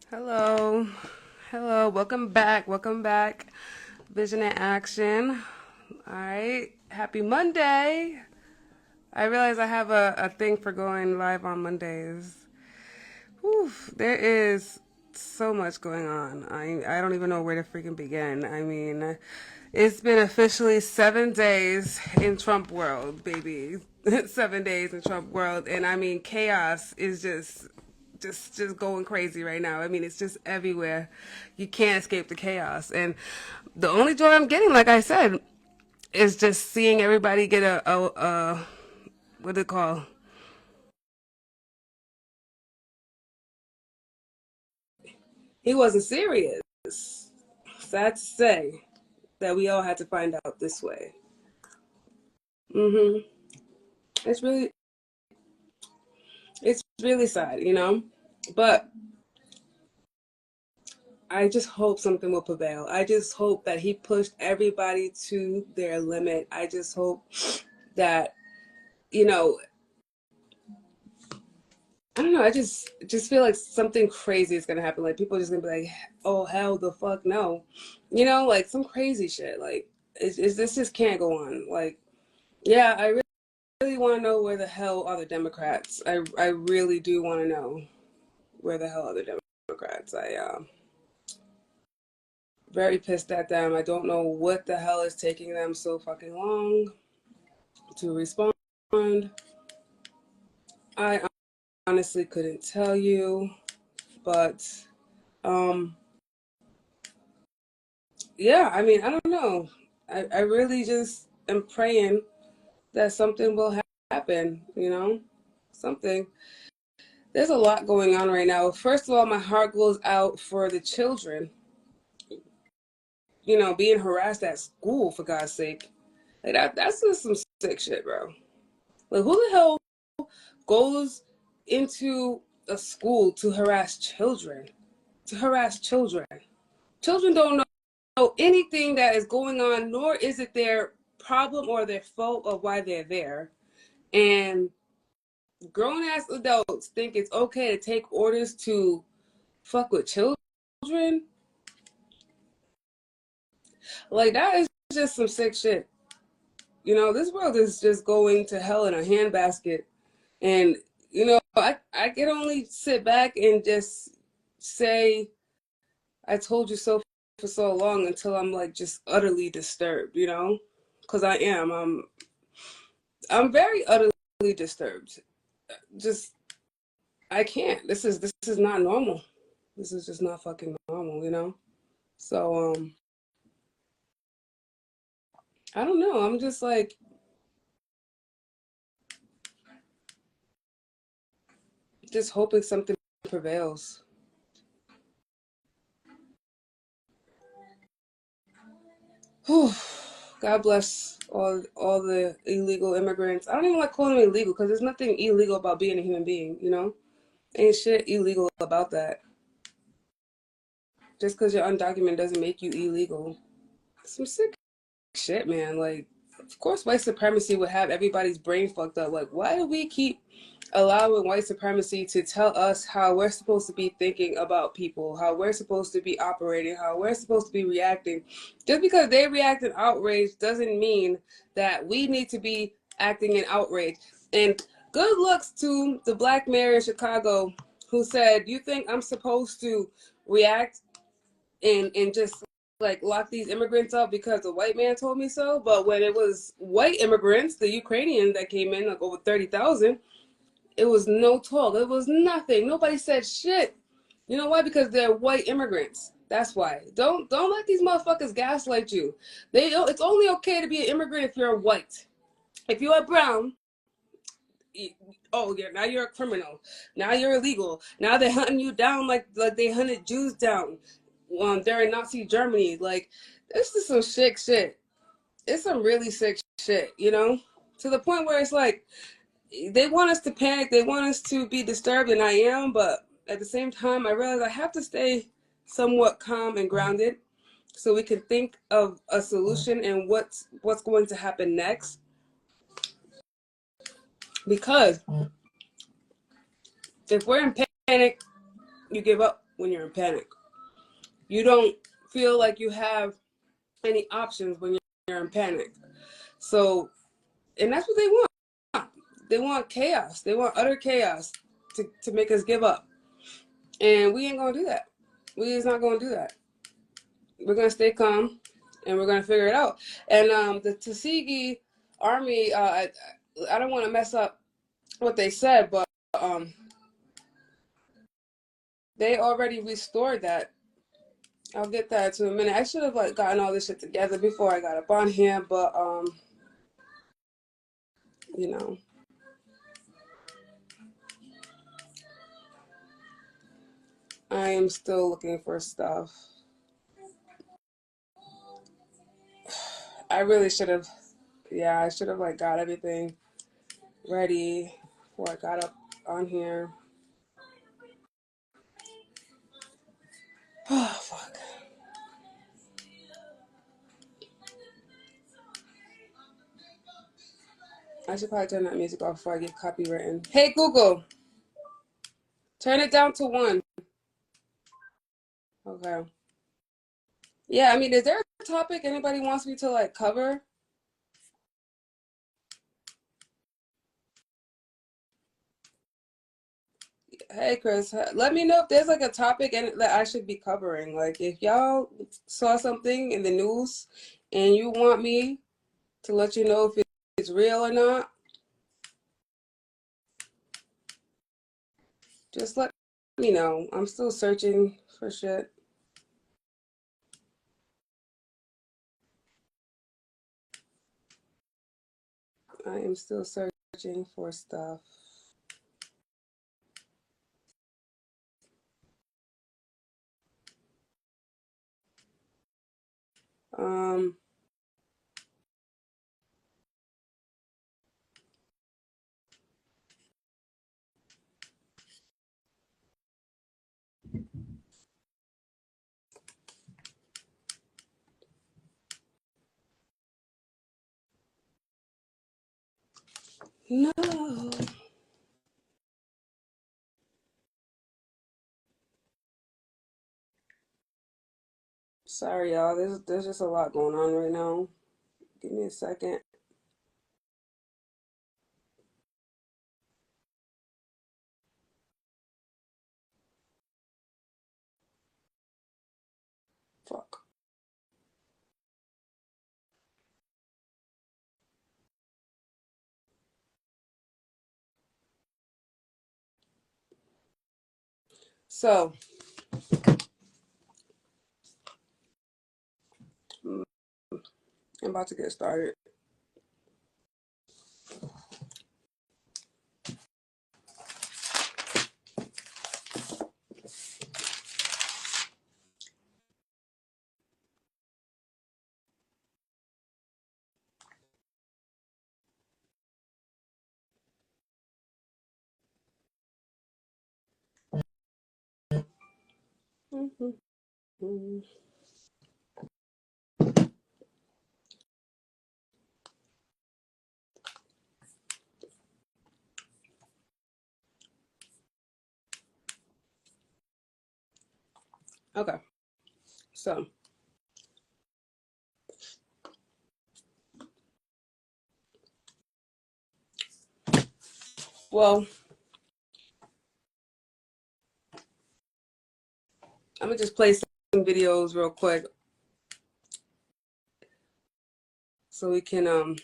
Hello. Hello. Welcome back. Vision in action. All right. Happy Monday. I realize I have a thing for going live on Mondays. Whew, there is so much going on. I don't even know where to freaking begin. I mean, it's been officially 7 days in Trump world, baby. 7 days in Trump world. And I mean, chaos is just going crazy right now. I mean, it's just everywhere. You can't escape the chaos. And the only joy I'm getting, like I said, is just seeing everybody get a what do they call? He wasn't serious. Sad to say that we all had to find out this way. hmm It's really sad, you know. But I just hope something will prevail. I just hope that he pushed everybody to their limit. I just hope that you know I don't know. I just feel like something crazy is gonna happen. Like people are just gonna be like, "Oh hell, the fuck no," like some crazy shit. Like, this just can't go on. Like, yeah, I really want to know where the hell are the Democrats. I really do want to know where the hell are the Democrats. Very pissed at them. I don't know what the hell is taking them so fucking long to respond. I honestly couldn't tell you, but um yeah, I mean, I don't know. I really just am praying that something will happen, something. There's a lot going on right now. First of all, my heart goes out for the children, being harassed at school, for God's sake. Like that's just some sick shit, bro. Like, who the hell goes into a school to harass children? To harass children. Children don't know anything that is going on, nor is it their problem or their fault of why they're there. And grown ass adults think it's okay to take orders to fuck with children. Like, that is just some sick shit. This world is just going to hell in a handbasket. And, I can only sit back and just say, I told you so for so long until I'm like just utterly disturbed, Because I am. I'm very utterly disturbed. Just I can't. This is not normal. This is just not fucking normal. So I don't know. I'm just like just hoping something prevails. Whew. God bless all the illegal immigrants. I don't even like calling them illegal because there's nothing illegal about being a human being. Ain't shit illegal about that. Just because you're undocumented doesn't make you illegal. Some sick shit, man. Like, of course, white supremacy would have everybody's brain fucked up. Like, why do we keep allowing white supremacy to tell us how we're supposed to be thinking about people, how we're supposed to be operating, how we're supposed to be reacting? Just because they react in outrage doesn't mean that we need to be acting in outrage. And good looks to the black mayor in Chicago who said, "You think I'm supposed to react and just like lock these immigrants up because the white man told me so?" But when it was white immigrants, the Ukrainians that came in, like over 30,000, it was no talk. It was nothing. Nobody said shit. You know why? Because they're white immigrants. That's why. Don't let these motherfuckers gaslight you. It's only okay to be an immigrant if you're white. If you are brown, oh yeah, now you're a criminal. Now you're illegal. Now they're hunting you down like they hunted Jews down during Nazi Germany. Like, this is some sick shit. It's some really sick shit. To the point where it's like they want us to panic, they want us to be disturbed, and I am, but at the same time, I realize I have to stay somewhat calm and grounded so we can think of a solution and what's going to happen next. Because if we're in panic, you give up. when you're in panic. You don't feel like you have any options when you're in panic. So, and that's what they want. They want chaos. They want utter chaos to make us give up. And we ain't gonna do that. We is not gonna do that. We're gonna stay calm, and we're gonna figure it out. And the Tuskegee Army, I don't want to mess up what they said, but they already restored that. I'll get that to a minute. I should have like gotten all this shit together before I got up on here, but you know, I am still looking for stuff. I really should have, yeah, I should have like got everything ready before I got up on here. Oh, fuck. I should probably turn that music off before I get copywritten. Hey, Google, turn it down to 1. Okay. Yeah, I mean, is there a topic anybody wants me to like cover? Hey, Chris, let me know if there's like a topic that I should be covering. Like, if y'all saw something in the news and you want me to let you know if it's real or not, just let me know. I'm still searching for shit. I am still searching for stuff. Um, no. Sorry, y'all. There's just a lot going on right now. Give me a second. Fuck. So, I'm about to get started. Okay. So, well, I'm gonna just play some videos real quick so we can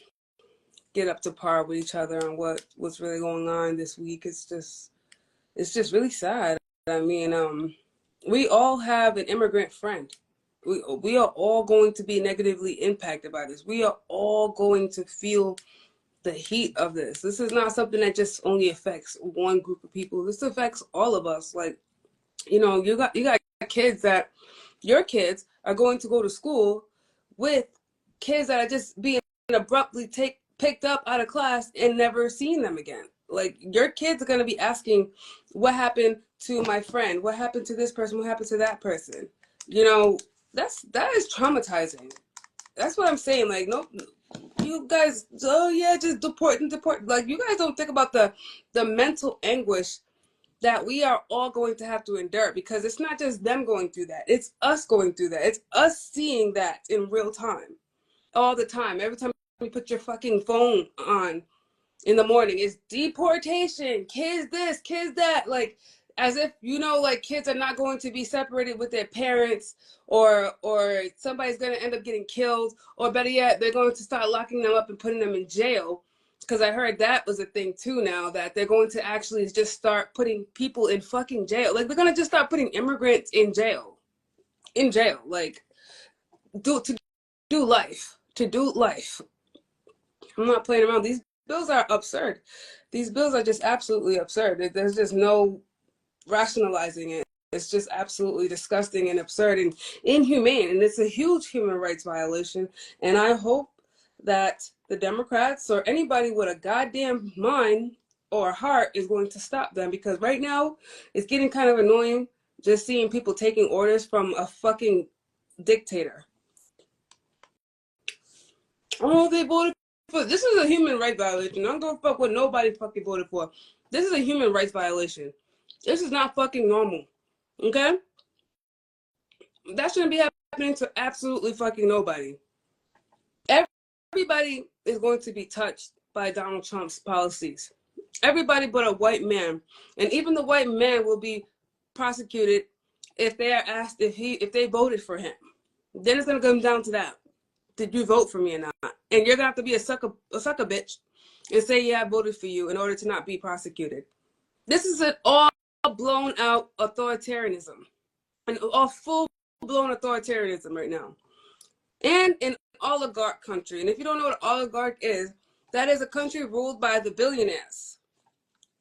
get up to par with each other on what's really going on this week. It's just really sad. I mean, we all have an immigrant friend. We are all going to be negatively impacted by this. We are all going to feel the heat of this. This is not something that just only affects one group of people. This affects all of us. Like, you got kids that your kids are going to go to school with kids that are just being abruptly picked up out of class and never seeing them again. Like, your kids are going to be asking, what happened to my friend? What happened to this person? What happened to that person? That is traumatizing. That's what I'm saying. Like, no, you guys, oh yeah, just deport. Like, you guys don't think about the mental anguish that we are all going to have to endure, because it's not just them going through that. It's us going through that. It's us seeing that in real time, all the time. Every time you put your fucking phone on in the morning, it's deportation, kids this, kids that, like, as if, you know, like, kids are not going to be separated with their parents, or somebody's going to end up getting killed, or better yet, they're going to start locking them up and putting them in jail. Because I heard that was a thing too now, that they're going to actually just start putting people in fucking jail. Like, they're going to just start putting immigrants in jail. Like, to do life. I'm not playing around. These bills are absurd. These bills are just absolutely absurd. There's just no rationalizing it. It's just absolutely disgusting and absurd and inhumane. And it's a huge human rights violation. And I hope that the Democrats or anybody with a goddamn mind or heart is going to stop them, because right now it's getting kind of annoying just seeing people taking orders from a fucking dictator. Oh, they voted for this. Is a human rights violation. I don't give a fuck what nobody fucking voted for. This is a human rights violation. This is not fucking normal. Okay? That shouldn't be happening to absolutely fucking nobody. Everybody is going to be touched by Donald Trump's policies. Everybody but a white man. And even the white man will be prosecuted if they are asked if they voted for him. Then it's gonna come down to that. Did you vote for me or not? And you're gonna have to be a sucker bitch and say, yeah, I voted for you in order to not be prosecuted. This is an all blown out authoritarianism. An all full blown authoritarianism right now. And an oligarch country. And if you don't know what an oligarch is, that is a country ruled by the billionaires.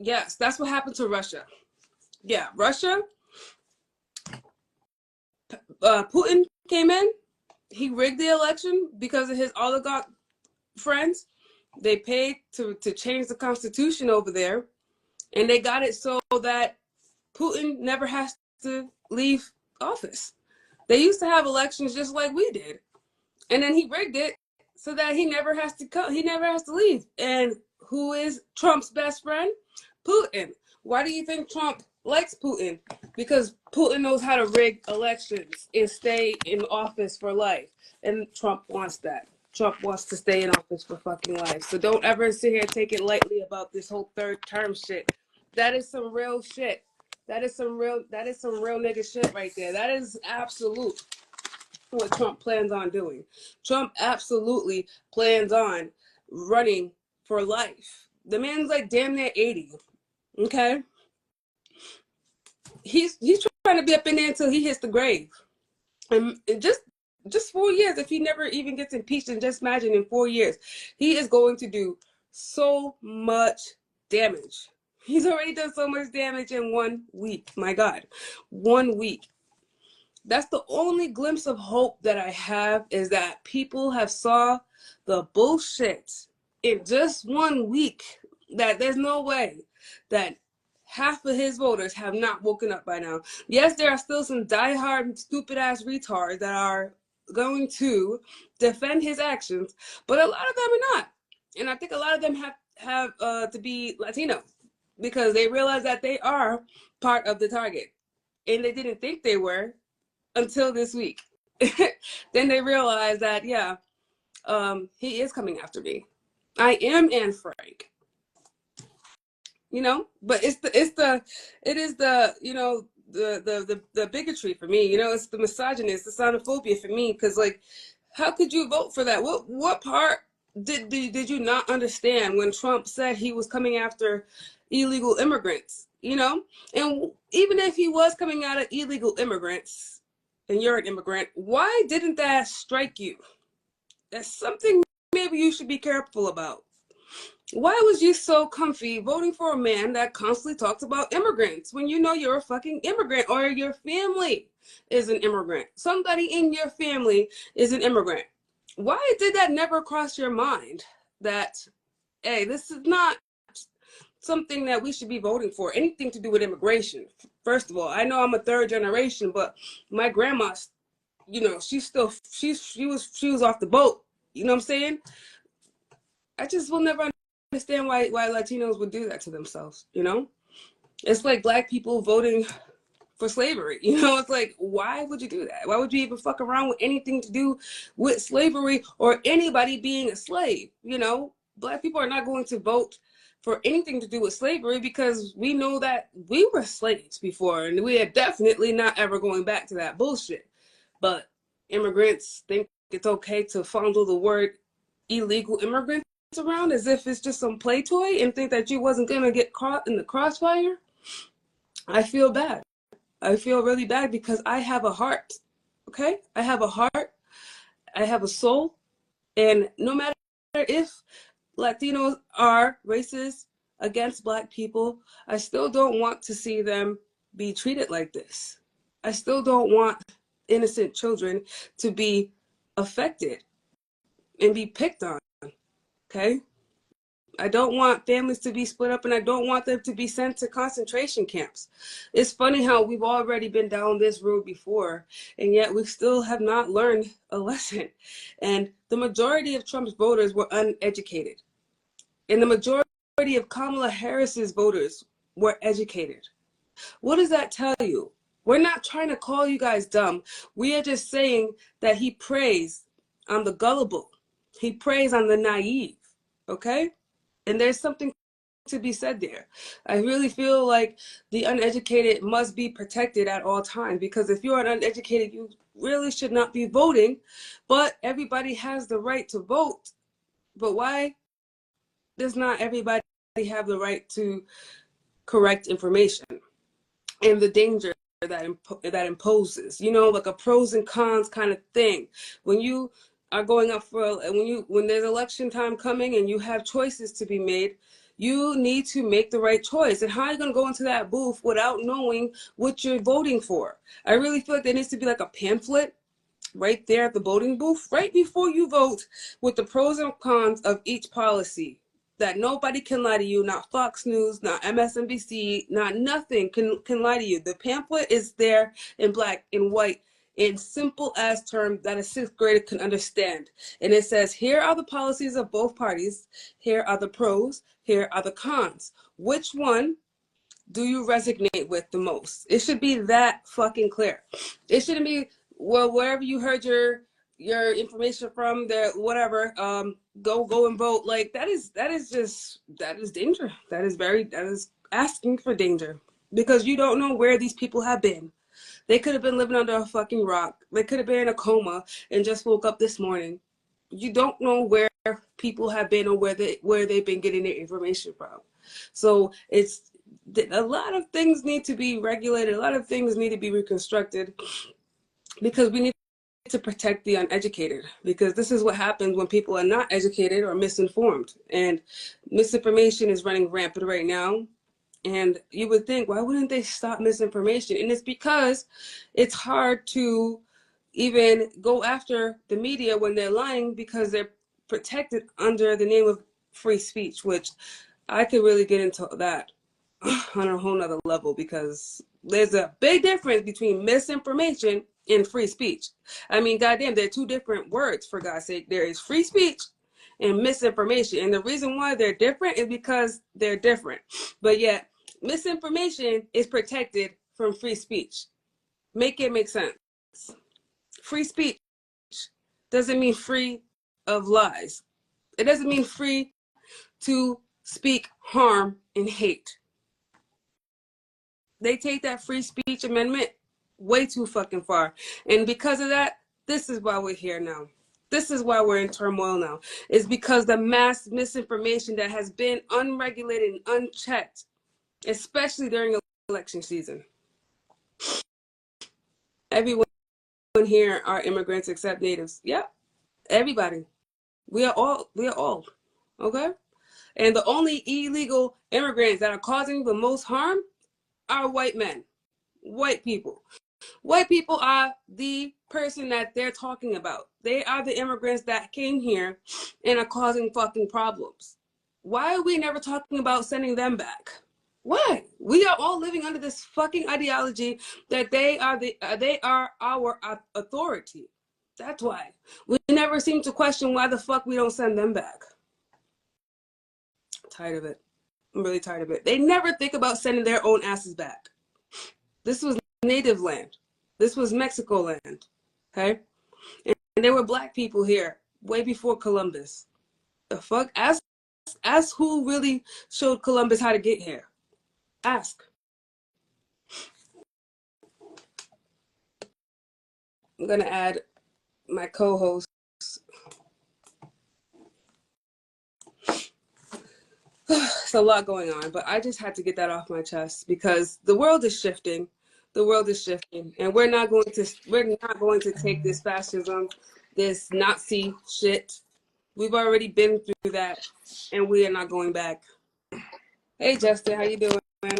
Yes, that's what happened to Russia. Yeah, Russia, Putin came in. He rigged the election because of his oligarch friends. They paid to change the constitution over there. And they got it so that Putin never has to leave office. They used to have elections just like we did. And then he rigged it so that he never has to come, he never has to leave. And who is Trump's best friend? Putin. Why do you think Trump likes Putin? Because Putin knows how to rig elections and stay in office for life. And Trump wants that. Trump wants to stay in office for fucking life. So don't ever sit here and take it lightly about this whole third term shit. That is some real shit. That is some real nigga shit right there. That is absolute what Trump plans on doing. Trump absolutely plans on running for life. The man's like damn near 80. Okay? He's trying to be up in there until he hits the grave. And just 4 years, if he never even gets impeached, and just imagine in 4 years, he is going to do so much damage. He's already done so much damage in 1 week. My God, 1 week. That's the only glimpse of hope that I have, is that people have saw the bullshit in just 1 week, that there's no way that half of his voters have not woken up by now. Yes, there are still some diehard, stupid-ass retards that are going to defend his actions, but a lot of them are not. And I think a lot of them have to be Latino, because they realize that they are part of the target. And they didn't think they were until this week. Then they realize that, yeah, he is coming after me. I am Anne Frank. You know, but it is the you know, the bigotry for me. You know, it's the misogyny, it's the xenophobia for me. Because, like, how could you vote for that? What part did you not understand when Trump said he was coming after illegal immigrants? You know, and even if he was coming out of illegal immigrants, and you're an immigrant, why didn't that strike you? That's something maybe you should be careful about. Why was you so comfy voting for a man that constantly talks about immigrants when you know you're a fucking immigrant, or your family is an immigrant? Somebody in your family is an immigrant. Why did that never cross your mind that, hey, this is not something that we should be voting for, anything to do with immigration? First of all, I know I'm a third generation, but my grandma, you know, she was off the boat. You know what I'm saying? I just will never understand why Latinos would do that to themselves, you know? It's like black people voting for slavery. You know, it's like, why would you do that? Why would you even fuck around with anything to do with slavery or anybody being a slave? You know, black people are not going to vote for anything to do with slavery because we know that we were slaves before and we are definitely not ever going back to that bullshit. But immigrants think it's okay to fondle the word illegal immigrants around as if it's just some play toy and think that you wasn't going to get caught in the crossfire. I feel bad. I feel really bad because I have a heart, okay? I have a heart, I have a soul, and no matter if Latinos are racist against black people, I still don't want to see them be treated like this. I still don't want innocent children to be affected and be picked on, okay? I don't want families to be split up and I don't want them to be sent to concentration camps. It's funny how we've already been down this road before and yet we still have not learned a lesson. And the majority of Trump's voters were uneducated. And the majority of Kamala Harris's voters were educated. What does that tell you? We're not trying to call you guys dumb. We are just saying that he preys on the gullible. He preys on the naive, okay? And there's something to be said there. I really feel like the uneducated must be protected at all times because if you're uneducated, you really should not be voting. But everybody has the right to vote. But why does not everybody have the right to correct information and the danger that imposes? You know, like a pros and cons kind of thing. When you are going up for when there's election time coming and you have choices to be made, you need to make the right choice. And how are you going to go into that booth without knowing what you're voting for? I really feel like there needs to be like a pamphlet right there at the voting booth, right before you vote, with the pros and cons of each policy. That nobody can lie to you, not Fox News, not MSNBC, not nothing can lie to you. The pamphlet is there in black and white in simple as terms that a sixth grader can understand. And it says, here are the policies of both parties. Here are the pros. Here are the cons. Which one do you resonate with the most? It should be that fucking clear. It shouldn't be, well, wherever you heard your information from, that whatever, go and vote. Like that is danger. That is asking for danger because you don't know where these people have been. They could have been living under a fucking rock. They could have been in a coma and just woke up this morning. You don't know where people have been or where they've been getting their information from. So it's a lot of things need to be regulated. A lot of things need to be reconstructed because we need to protect the uneducated, because this is what happens when people are not educated or misinformed. And misinformation is running rampant right now. And you would think, why wouldn't they stop misinformation? And it's because it's hard to even go after the media when they're lying because they're protected under the name of free speech, which I could really get into that on a whole nother level because there's a big difference between misinformation and free speech. I mean, goddamn, they're two different words, for God's sake. There is free speech and misinformation. And the reason why they're different is because they're different. But yet, misinformation is protected from free speech. Make it make sense. Free speech doesn't mean free of lies. It doesn't mean free to speak harm and hate. They take that free speech amendment way too fucking far. And because of that, this is why we're here now. This is why we're in turmoil now. It's because the mass misinformation that has been unregulated and unchecked, especially during election season. Everyone here are immigrants except natives. Yep. Everybody. We are all. Okay? And the only illegal immigrants that are causing the most harm are white men. White people. White people are the person that they're talking about. They are the immigrants that came here and are causing fucking problems. Why are we never talking about sending them back? Why? We are all living under this fucking ideology that they are our authority. That's why. We never seem to question why the fuck we don't send them back. I'm tired of it. I'm really tired of it. They never think about sending their own asses back. This was native land. This was Mexico land. Okay? And there were black people here way before Columbus. The fuck? Ask who really showed Columbus how to get here. Ask. I'm gonna add my co-host. It's a lot going on, but I just had to get that off my chest because the world is shifting. The world is shifting, and we're not going to take this fascism, this Nazi shit. We've already been through that, and we are not going back. Hey, Justin, how you doing, man?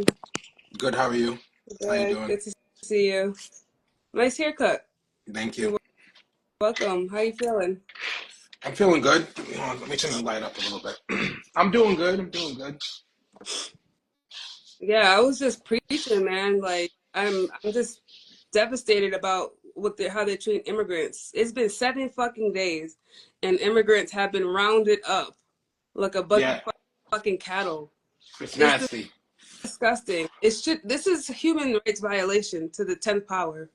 Good. How are you? Good. How you doing? Good to see you. Nice haircut. Thank you. You're welcome. How you feeling? I'm feeling good. Let me turn the light up a little bit. I'm doing good. I'm doing good. Yeah, I was just preaching, man. Like I'm just devastated about how they treat immigrants. It's been 7 fucking days, and immigrants have been rounded up like a bunch of fucking cattle. It's nasty. Disgusting. This is human rights violation to the 10th power.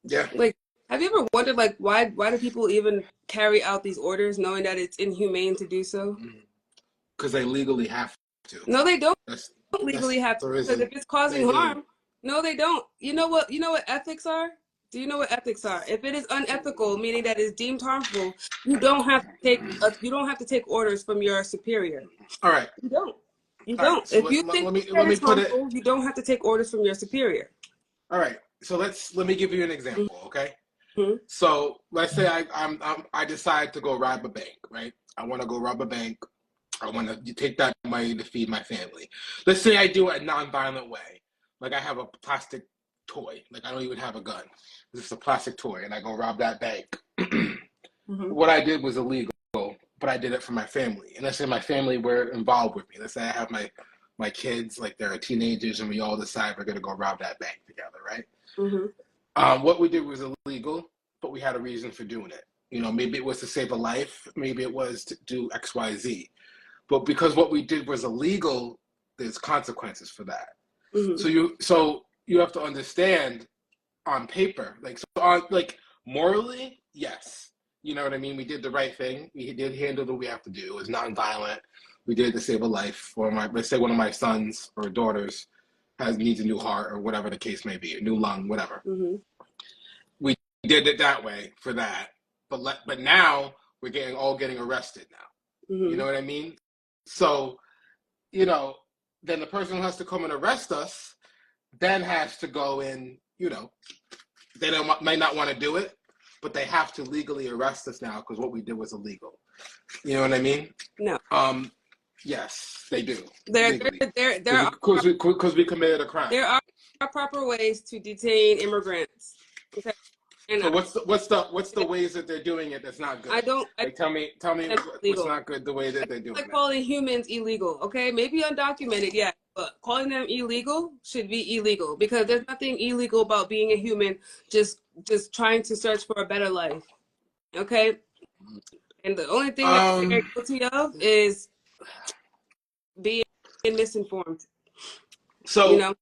Yeah. Like, have you ever wondered, like, why do people even carry out these orders knowing that it's inhumane to do so? Because they legally have to. No, they don't legally have to. Because if it's causing harm, no, they don't. You know what ethics are? Do you know what ethics are? If it is unethical, meaning that it's deemed harmful, you don't have to take orders from your superior. All right. You don't. You don't. Right, so if you think it's harmful, you don't have to take orders from your superior. All right. So let me give you an example, okay? Mm-hmm. So let's say I decide to go rob a bank, right? I want to go rob a bank. I want to take that money to feed my family. Let's say I do it a non-violent way. Like I have a plastic toy. Like I don't even have a gun. It's just a plastic toy, and I go rob that bank. Mm-hmm. What I did was illegal, but I did it for my family. And let's say my family were involved with me. Let's say I have my kids, like they're teenagers, and we all decide we're going to go rob that bank together, right? Mm-hmm. What we did was illegal, but we had a reason for doing it. You know, maybe it was to save a life. Maybe it was to do X, Y, Z. But because what we did was illegal, there's consequences for that. Mm-hmm. So you have to understand on paper, like morally, yes. You know what I mean? We did the right thing. We did handle what we have to do. It was nonviolent. We did it to save a life. Or let's say one of my sons or daughters needs a new heart or whatever the case may be, a new lung, whatever. Mm-hmm. We did it that way for that. But now we're getting arrested now. Mm-hmm. You know what I mean? So, you know, then the person who has to come and arrest us then has to go in, you know, they might not want to do it, but they have to legally arrest us now because what we did was illegal. You know what I mean? No. Yes, they do. Because we committed a crime. There are proper ways to detain immigrants. Okay. And so what's the ways that they're doing it that's not good? Tell me what's not good the way that they're doing it. Like calling humans illegal, okay? Maybe undocumented, yeah, but calling them illegal should be illegal because there's nothing illegal about being a human just trying to search for a better life, okay? And the only thing that they're guilty of is being misinformed. So, you know?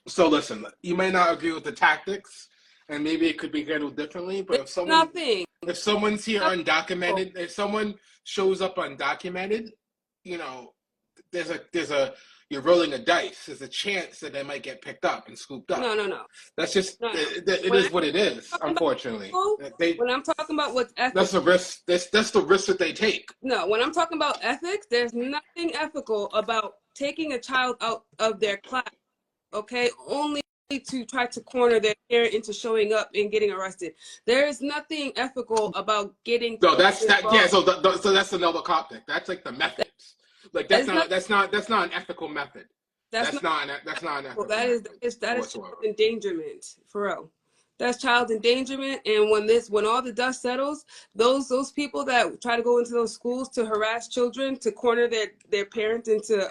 So listen, you may not agree with the tactics. And maybe it could be handled differently, but if someone's here undocumented, if someone shows up undocumented, you know, you're rolling a dice. There's a chance that they might get picked up and scooped up. No. That's just it is what it is. Unfortunately, when I'm talking about what's ethical, that's a risk. That's the risk that they take. No, when I'm talking about ethics, there's nothing ethical about taking a child out of their class. Okay, only to try to corner their parent into showing up and getting arrested. There is nothing ethical about getting. No, that's that. Yeah, so that's another topic. That's like the methods. Like that's not an ethical method. That's not an ethical. That is child endangerment for real. That's child endangerment. And when all the dust settles, those people that try to go into those schools to harass children, to corner their parents into,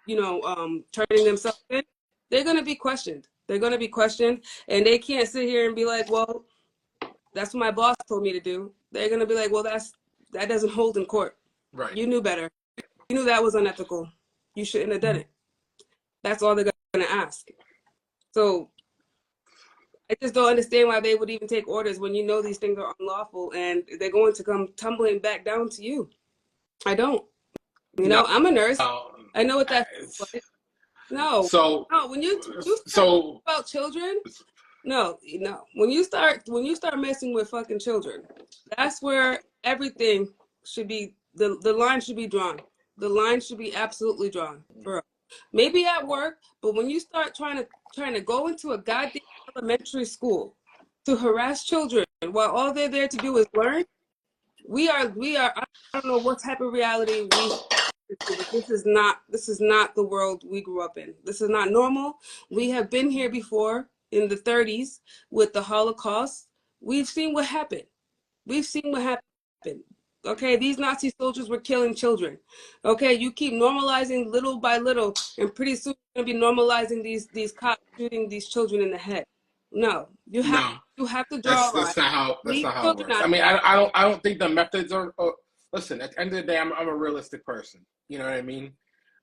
you know, turning themselves in, they're gonna be questioned. They're going to be questioned, and they can't sit here and be like, well, that's what my boss told me to do. They're going to be like, well, that doesn't hold in court. Right. You knew better. knew that was unethical, you shouldn't have done it. That's all they're going to ask. So I just don't understand why they would even take orders when you know these things are unlawful and they're going to come tumbling back down to you. I don't. You know, I'm a nurse. I know what that feels like. No. So no, when you start about children, no. When you start messing with fucking children, that's where everything should be, the line should be drawn. The line should be absolutely drawn. Maybe at work, but when you start trying to go into a goddamn elementary school to harass children while all they're there to do is learn, we are I don't know what type of reality but this is not the world we grew up in. This is not normal. We have been here before in the 30s with the Holocaust. We've seen what happened. Okay, these Nazi soldiers were killing children. Okay, you keep normalizing little by little, and pretty soon you're gonna be normalizing these cops shooting these children in the head. No, you have to draw a line. That's not how it works. I mean, I don't think the methods are. Listen, at the end of the day, I'm a realistic person. You know what I mean?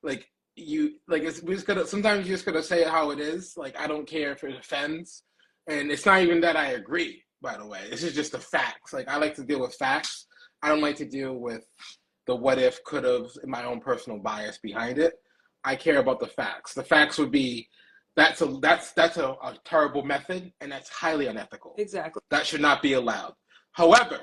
Like sometimes you just gotta say it how it is. Like, I don't care if it offends, and it's not even that I agree. By the way, this is just the facts. Like, I like to deal with facts. I don't like to deal with the what if, could have, and my own personal bias behind it. I care about the facts. The facts would be that's a terrible method, and that's highly unethical. Exactly. That should not be allowed. However,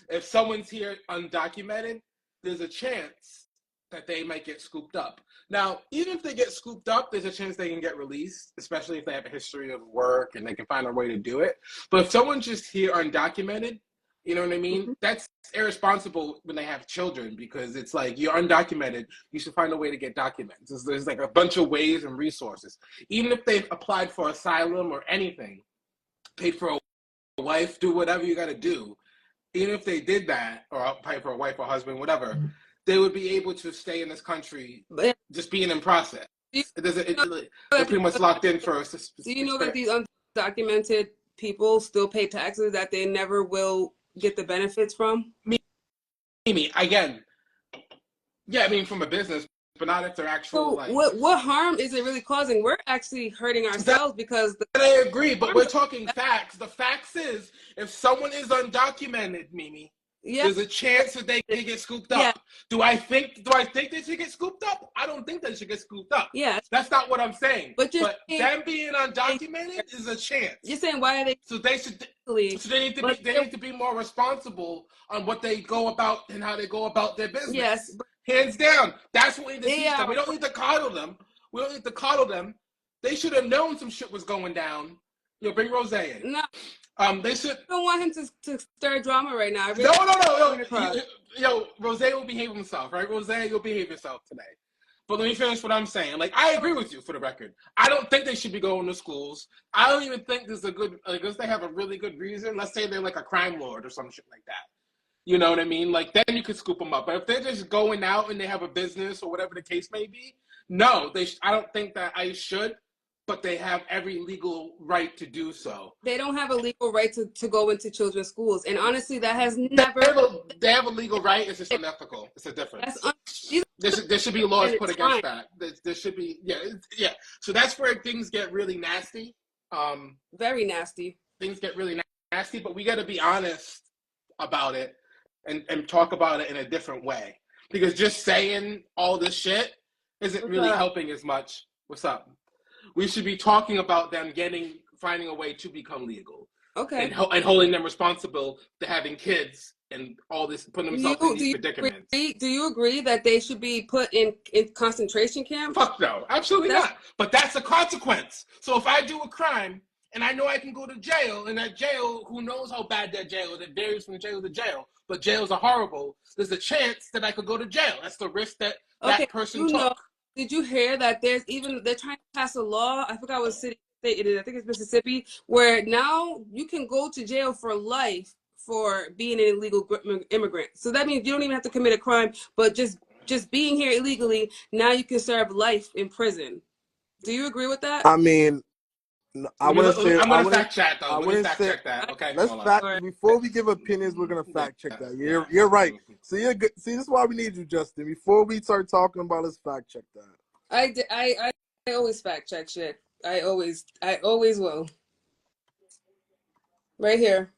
if someone's here undocumented, there's a chance that they might get scooped up. Now, even if they get scooped up, there's a chance they can get released, especially if they have a history of work and they can find a way to do it. But if someone's just here undocumented, you know what I mean? Mm-hmm. That's irresponsible when they have children, because it's like, you're undocumented, you should find a way to get documents. There's like a bunch of ways and resources. Even if they've applied for asylum or anything, paid for a wife, do whatever you got to do. Even if they did that, or pay for a wife or husband, whatever, they would be able to stay in this country just being in process. They're pretty much locked in for us. Do you know that these undocumented people still pay taxes that they never will get the benefits from? Again, yeah, I mean, from a business, but not if they're actual. So what harm is it really causing? We're actually hurting ourselves because. I agree, but we're talking facts. The facts is, if someone is undocumented, Mimi, there's a chance that they can get scooped up. Do I think they should get scooped up? I don't think they should get scooped up. Yeah, that's not what I'm saying. But them being undocumented is a chance. You're saying, why are they? So they need to be more responsible on what they go about and how they go about their business. Yes, hands down. That's what we need to teach them. We don't need to coddle them. They should have known some shit was going down. Bring Rose in. No. They should. I don't want him to stir drama right now. No. Rose will behave himself, right? Rose, you'll behave yourself today. But let me finish what I'm saying. Like, I agree with you, for the record. I don't think they should be going to schools. I don't even think there's a good, unless they have a really good reason. Let's say they're like a crime lord or some shit like that. You know what I mean? Like, then you could scoop them up. But if they're just going out and they have a business or whatever the case may be, no, I don't think that I should. But they have every legal right to do so. They don't have a legal right to go into children's schools. And honestly, that has never... They have a legal right. It's just unethical. It's a difference. There should be laws put against that. There should be... Yeah. So that's where things get really nasty. Very nasty. Things get really nasty, but we got to be honest about it and talk about it in a different way. Because just saying all this shit isn't really helping as much. What's up? We should be talking about them finding a way to become legal. Okay. And holding them responsible to having kids and all this, putting themselves in these predicaments. Do you agree that they should be put in concentration camps? Fuck no, absolutely not. But that's a consequence. So if I do a crime and I know I can go to jail, and that jail, who knows how bad that jail is, it varies from jail to jail, but jails are horrible, there's a chance that I could go to jail. That's the risk that person took. Did you hear that they're trying to pass a law? I forgot what city it is. I think it's Mississippi, where now you can go to jail for life for being an illegal immigrant. So that means you don't even have to commit a crime, but just being here illegally, now you can serve life in prison. Do you agree with that? I mean, I wouldn't say. I'm I gonna wouldn't. fact check though. I Let me wouldn't fact say. check that. Okay, Let's hold on. fact before we give opinions. We're gonna fact check that. You're right. So you're good. See, this is why we need you, Justin. Before we start talking about, let's fact check that. I always fact check shit. I always will. Right here.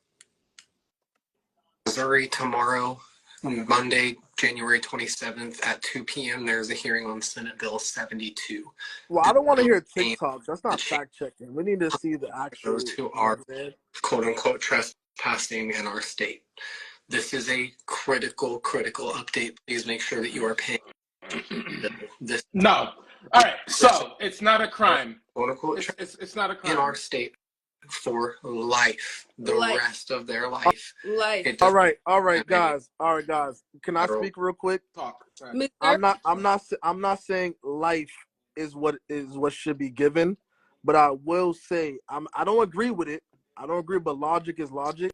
Missouri tomorrow, Monday, January 27th at 2 p.m. There's a hearing on Senate Bill 72. Well, I don't want to hear Aim TikToks. That's not to change fact checking. We need to see the actual. those who You know are what I'm saying? quote unquote trespassing in our state. This is a critical update. Please make sure that you are paying this. No. All right. So it's not a crime. Quote unquote It's not a crime in our state for life, the rest of their life. Life. All right, guys. Can I speak real quick? Talk. Right. I'm not saying life is what should be given, but I will say I don't agree with it. I don't agree, but logic is logic.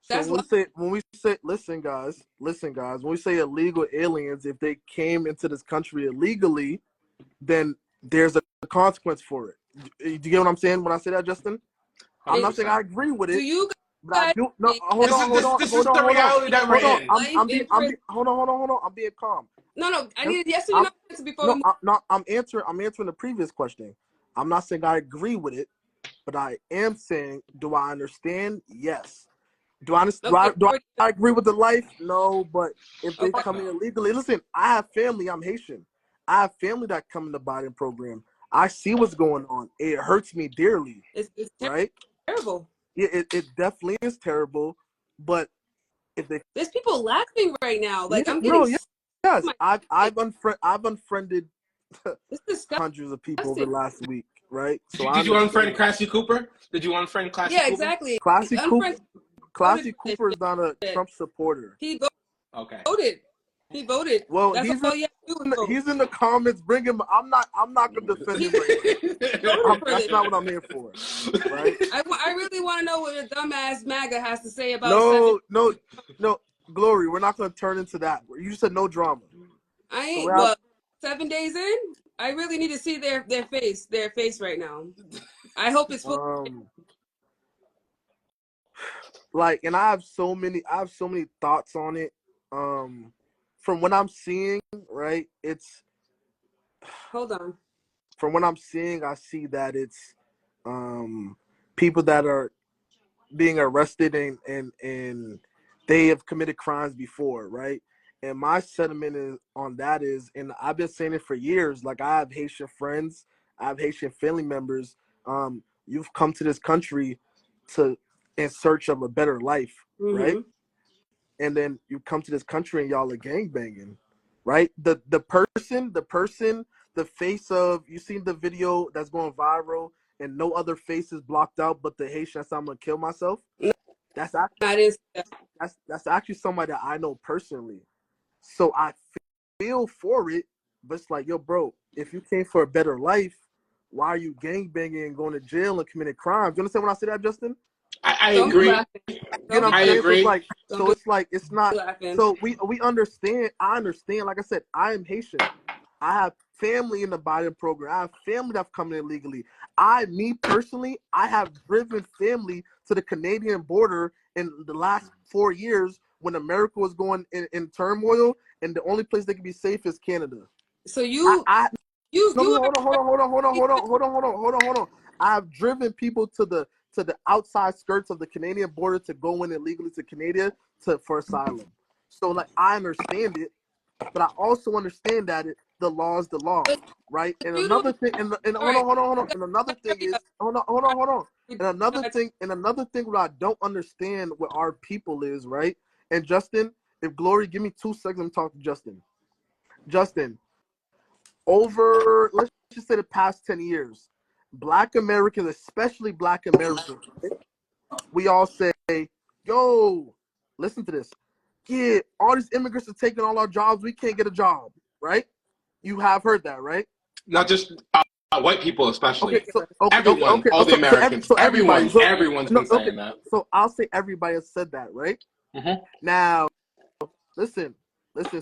So That's when we say listen guys, when we say illegal aliens, if they came into this country illegally, then there's a consequence for it. Do you get what I'm saying when I say that, Justin? I'm not saying I agree with it. Do you but I do. No, This is the reality that we're in. I'm being hold on. I'm being calm. No. I need a yes or no answer before we move. I'm answering the previous question. I'm not saying I agree with it, but I am saying, do I understand? Yes. Do I understand? Do I agree with the life? No, but if they come in illegally, listen, I have family. I'm Haitian. I have family that come in the Biden program. I see what's going on. It hurts me dearly. It's right? terrible. Yeah, it definitely is terrible. But if they there's people laughing right now. Like yeah, I'm getting yes. I've unfriended hundreds of people over disgusting. the last week, right? So Did you unfriend Classy Cooper? Did you unfriend Classy Cooper? Yeah, exactly. Classy Cooper is not a Trump supporter. He voted. He voted. Well, That's all you have to do is vote. he's in the comments. Bring him. I'm not gonna defend him right now. That's not what I'm here for, right? I really want to know what your dumbass MAGA has to say about. No, Glory. We're not gonna turn into that. You said no drama. I ain't. Well, 7 days in, I really need to see their face right now. I hope it's full. Like, and I have so many thoughts on it. From what I'm seeing, right? It's hold on. From what I'm seeing, I see that it's people that are being arrested and they have committed crimes before, right? And my sentiment on that is, and I've been saying it for years, like I have Haitian friends, I have Haitian family members. You've come to this country in search of a better life, right? And then you come to this country and y'all are gangbanging, right? The person, the face of, you seen the video that's going viral and no other face is blocked out but the Haitian that's I'm gonna kill myself. That's actually somebody that I know personally. So I feel for it, but it's like, yo, bro, if you came for a better life, why are you gangbanging and going to jail and committing crimes? You understand when I say that, Justin? I agree. You know what I'm saying? agree. It's not. So we understand. I understand. Like I said, I am Haitian. I have family in the Biden program. I have family that's coming in illegally. Me personally, I have driven family to the Canadian border in the last 4 years when America was going in turmoil, and the only place they could be safe is Canada. So hold on. I have driven people to the outside skirts of the Canadian border to go in illegally to Canada for asylum. So like I understand it, but I also understand that the law is the law, right? And another thing, and hold on. And another thing is, hold on. And another thing what I don't understand what our people is, right? And Justin, if Glory, give me 2 seconds to talk to Justin. Justin, over, let's just say the past 10 years, Black Americans, especially Black Americans, we all say, yo, listen to this. Yeah, all these immigrants are taking all our jobs. We can't get a job, right? You have heard that, right? Not just white people, especially. Okay, so everyone, all the Americans, everyone's been saying that. So I'll say everybody has said that, right? Mm-hmm. Now, listen.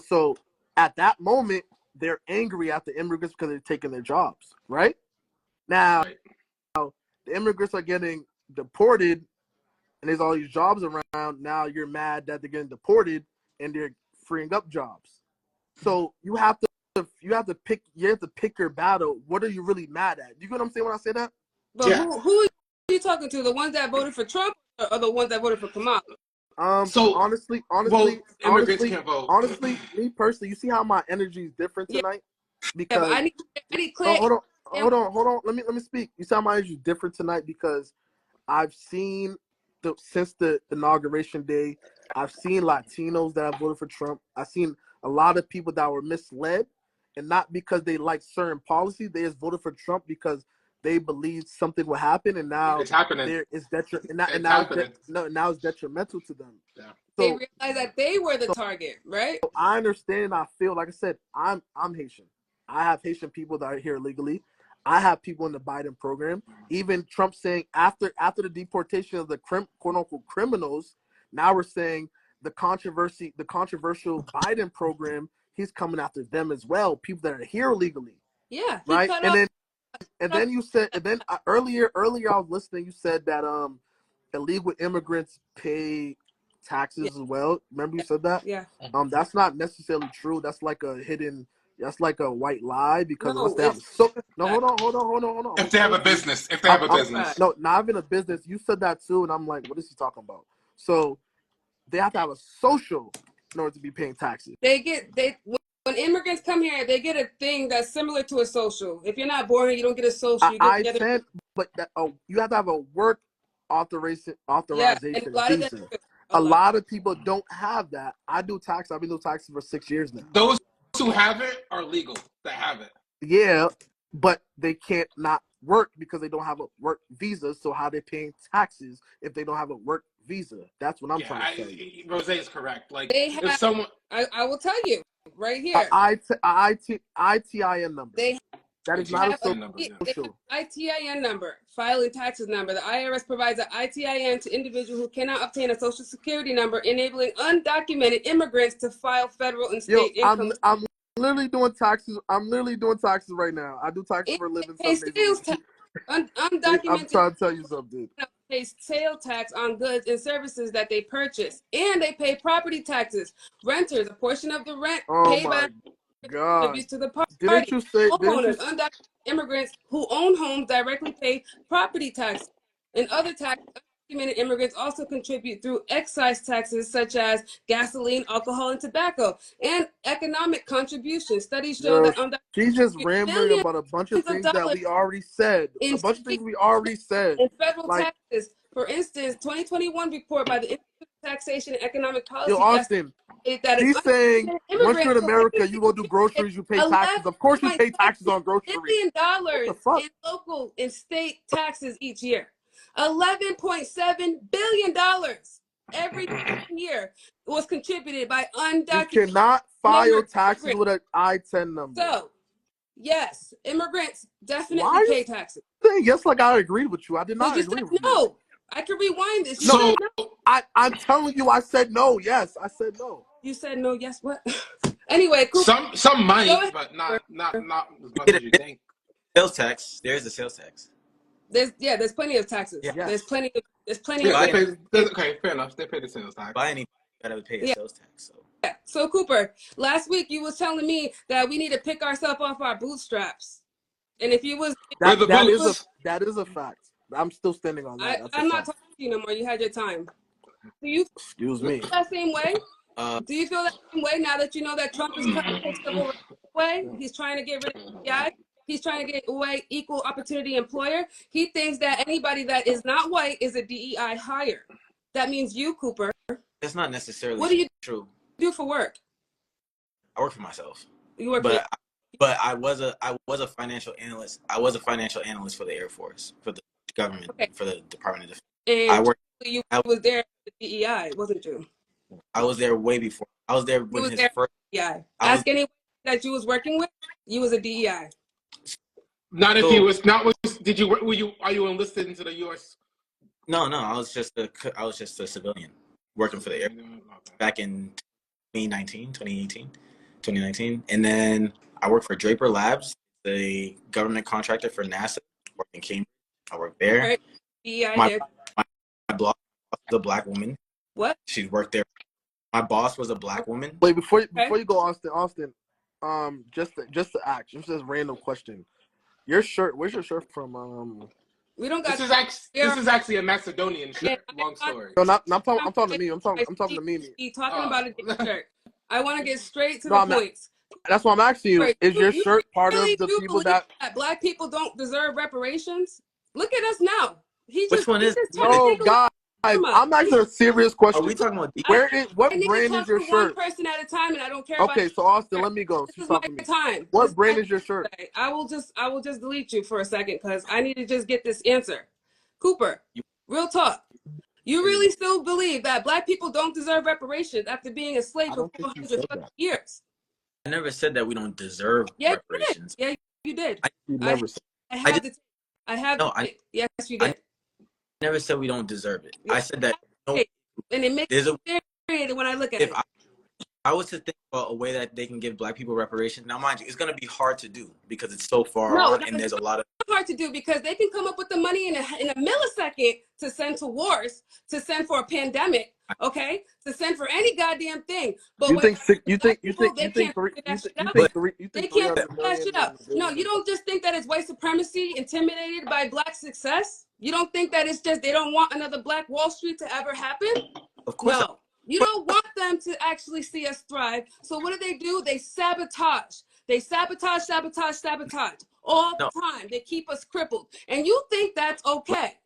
So at that moment, they're angry at the immigrants because they're taking their jobs, right? Now, the immigrants are getting deported and there's all these jobs around. Now you're mad that they're getting deported and they're freeing up jobs. So you have to pick your battle. What are you really mad at? You get what I'm saying when I say that? But Yeah. who are you talking to? The ones that voted for Trump or the ones that voted for Kamala? So honestly, immigrants can't vote. me personally, you see how my energy is different Yeah, tonight? but Because I need clear. hold on. Let me speak. You see how my energy is different tonight because I've seen since the inauguration day, I've seen Latinos that have voted for Trump. I've seen a lot of people that were misled, and not because they like certain policies. They just voted for Trump because they believed something would happen, and now It's happening. it's detrimental to them. Yeah. They So realized that they were the target, right? I understand. I feel like I said, I'm Haitian. I have Haitian people that are here illegally. I have people in the Biden program. Even Trump saying after the deportation of the quote unquote criminals, now we're saying the controversial Biden program, he's coming after them as well. People that are here illegally, Yeah, he right? cut And off. then you said, earlier I was listening. You said that illegal immigrants pay taxes Yeah, as well. Remember you said that? yeah. That's not necessarily true. That's like a hidden. That's like a white lie because unless No, they have it's no, hold on. I'm If they have a business, if they have a business. no, not even a business. You said that too, and I'm like, what is he talking about? So they have to have a social in order to be paying taxes. When immigrants come here, they get a thing that's similar to a social. If you're not born here, you don't get a social. You get together. I-10, but you have to have a work authorization Yeah, and a lot of them visa. do. A lot of people don't have that. I do tax. I've been doing taxes for 6 years now. Those who have it are legal that have it. Yeah, but they can't not work because they don't have a work visa. So how they paying taxes if they don't have a work visa? That's what I'm trying to tell you. Rose is correct. Like They if have. someone, I will tell you right here. ITIN number. They That is not a number, yeah. they have ITIN number, filing taxes number. The IRS provides an ITIN to individuals who cannot obtain a social security number, enabling undocumented immigrants to file federal and state income. I'm literally doing taxes. I'm literally doing taxes right now. I do taxes for a living 7 days a week. I'm Undocumented trying to tell you something. pay sales tax on goods and services that they purchase, and they pay property taxes. Renters, a portion of the rent Oh paid my by God! contributes to the party. Didn't you say? Homeowners, undocumented immigrants who own homes directly pay property taxes, and other taxes. Undocumented immigrants also contribute through excise taxes such as gasoline, alcohol, and tobacco, and economic contributions. Studies show that undocumented she's just rambling millions about a bunch of things that dollars we already said. in A bunch of things we already said. and federal Like, taxes. For instance, 2021 report by the Institute of Taxation and Economic yo, Policy Austin, estimated that he's saying once you're in America, you go do immigrant groceries, you pay taxes. Of course, you pay taxes on groceries. What the $11.7 billion fuck? in local and state taxes each year. $11.7 billion every year was contributed by You undocumented cannot file taxes immigrants. with an I-10 number. So, yes, immigrants definitely Why pay taxes. saying yes like I agreed with you? I did not You agree said with you. no. I can rewind this. You So said no. I'm telling you, I said no. Yes, I said no. You said no. Yes. What? Anyway, Cooper, some go might, ahead. but not as much Get as a you think. sales tax. There's a sales tax. There's plenty of taxes. Yeah. Yes. There's plenty Yeah, of they Buy, pay. Okay, fair enough. They pay the sales tax. buy anything, you gotta pay a Yeah. sales tax. So Yeah. So Cooper, last week you was telling me that we need to pick ourselves off our bootstraps, and if you was, Where the That boots? that is a fact. I'm still standing on that. That's a I'm not fact. talking to you no more. You had your time. Do you Excuse feel me. that same way? uh Do you feel that same way now that you know that Trump is trying to take civil rights away? He's trying to get rid of DEI. He's trying to get away equal opportunity employer. He thinks that anybody that is not white is a DEI hire. That means you, Cooper. that's not necessarily What do you true. do for work? I work for myself. You work for But I was a financial analyst. I was a financial analyst for the Air Force, for the government, Okay. for the Department of Defense. and I worked you was there at the DEI, wasn't you? I was there way before. I was there You when was his there first at DEI. I was Ask anyone that you was working with, you was a DEI. Not if so, he was not. Did you? Were you? Are you enlisted into the U.S.? no, I was just a civilian working for the Air back in 2019. And then I worked for Draper Labs, the government contractor for NASA, worked in Cambridge. I worked there. Right. Yeah, I My did. my boss was a black woman. What? She worked there. My boss was a black woman. Wait, before Okay. you go, Austin, just to ask, just a random question. Your shirt, where's your shirt from? We don't got. This is actually a Macedonian shirt. Long story. No, I'm talking to me. I'm talking to me. Talking about a different shirt. I want to get straight to No, the points. That's why I'm asking you. Right. Is your You shirt part really of the do people believe that? black people don't deserve reparations? Look at us now. Which one is? No, guys, I'm asking a serious question. Are we talking about? What brand is your shirt? One person at a time, and I don't care. Okay, so Austin, let me go. This is my time. What brand is your shirt? I will just delete you for a second because I need to just get this answer. Cooper, real talk. You really still believe that black people don't deserve reparations after being a slave for 400 years? I never said that we don't deserve reparations. Yeah, you did. You never said. I have. Yes, you did. I never said we don't deserve it. I said that. And it makes me irritated when I look at it. I was to think about a way that they can give black people reparations. Now, mind you, it's going to be hard to do because it's so far on, and there's a lot of. It's hard to do because they can come up with the money in a millisecond to send to wars, to send for a pandemic, okay, to send for any goddamn thing. But you think 300 million? No, you don't just think that it's white supremacy intimidated by black success. You don't think that it's just they don't want another Black Wall Street to ever happen? Of course. No. You don't want them to actually see us thrive. So what do? They sabotage. They sabotage all the time. They keep us crippled. And you think that's okay?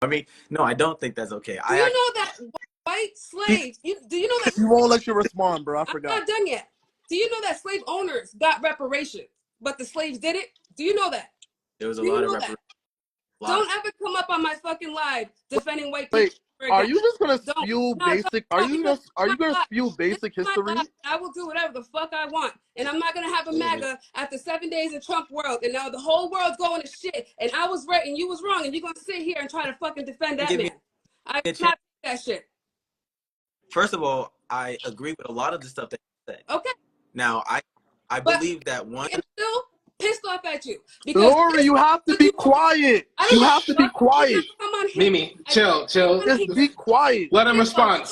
I mean, no, I don't think that's okay. Do you know that white slaves, do you know that? You won't let you respond, bro. I forgot. I'm not done yet. Do you know that slave owners got reparations, but the slaves did it? Do you know that? There was a lot of reparations. Don't ever come up on my fucking live defending white people. Wait, are you just gonna spew basic? Are you gonna spew basic history? I will do whatever the fuck I want, and I'm not gonna have a MAGA after 7 days in Trump world, and now the whole world's going to shit, and I was right and you was wrong, and you're gonna sit here and try to fucking defend that man. I not that shit. First of all, I agree with a lot of the stuff that you said. Okay. Now, I believe that one. I'm still pissed off at you. Because Lori, you have to be quiet. You have to be quiet. Mimi, chill. Just be quiet. Let him respond.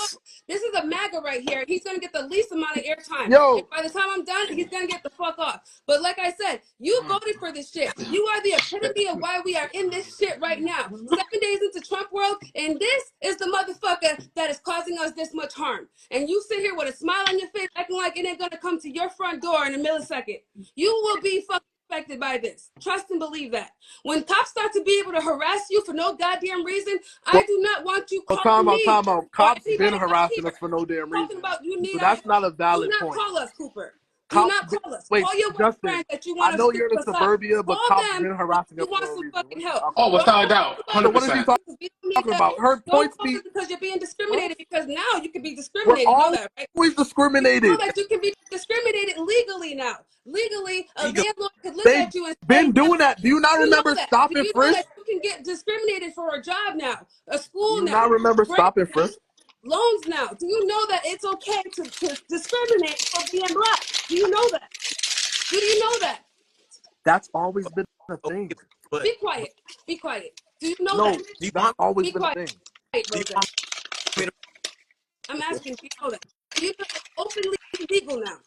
This is a MAGA right here. He's going to get the least amount of airtime. Yo. And by the time I'm done, he's going to get the fuck off. But like I said, you voted for this shit. You are the epitome of why we are in this shit right now. 7 days into Trump world, and this is the motherfucker that is causing us this much harm. And you sit here with a smile on your face, acting like it ain't going to come to your front door in a millisecond. You will be fucking affected by this. Trust and believe that. When cops start to be able to harass you for no goddamn reason, I do not want you calling me. Time out. Cops been harassing us for no damn reason. So that's not a valid point. Do not call us, Cooper. Do not call us. Wait, call your Justin, that you want I know you're in suburbia, but cops been harassing us for for no reason. fucking help. Oh, without a doubt. 100%. So what is he talking about? Her points be because you're being discriminated, because now you can be discriminated. We're you know that, right? always discriminated. You know that you can be discriminated legally now. Legally, a landlord could look They've at you and say, been doing that. Do you not remember Stop and Frisk? You can get discriminated for a job now, a school Do you now. not remember Stop and Frisk? Loans now. Do you know that it's okay to discriminate for being black? Do you know that? Do you know that? That's always been a thing. Be quiet. Be quiet. Do you know that? That's always been a thing. I'm asking, do you know that? Do you know it's openly legal now?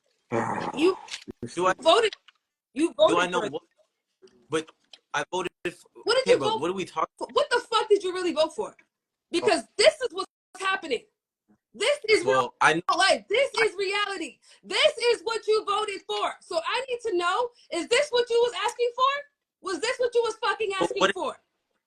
You voted. You voted. Do I know what? But I voted for. What did you vote? What are we talking? What the fuck did you really vote for? Because this is what's happening. This is real life. This is reality. This is what you voted for. So I need to know, is this what you was asking for? Was this what you was fucking asking for?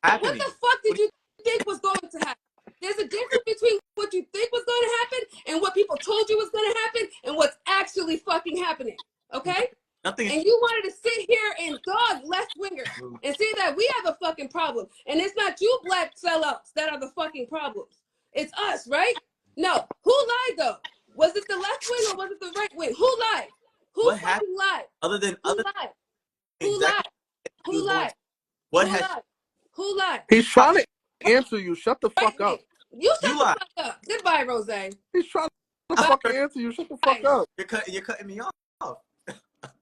What the fuck did you think was going to happen? There's a difference between what you think was going to happen and what people told you was going to happen and what's actually fucking happening. Okay? Nothing. And you wanted to sit here and dog left wingers and say that we have a fucking problem. And it's not you black sellouts that are the fucking problems. It's us, right? No. Who lied though? Was it the left wing or was it the right wing? Who lied? Who fucking lied? Other than Who lied? Who lied? Who lied? What Who has? lied? Who lied? He's trying to answer you. Shut the fuck up. You shut the fuck up. Goodbye, Rose. He's trying to fucking answer you. Shut the fuck up. You're cutting me off.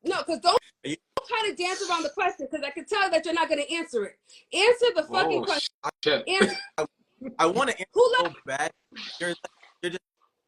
No, because don't try to dance around the question, because I can tell that you're not going to answer it. Answer the fucking question. Shit. Answer. I want to answer Who so lied? bad. You're just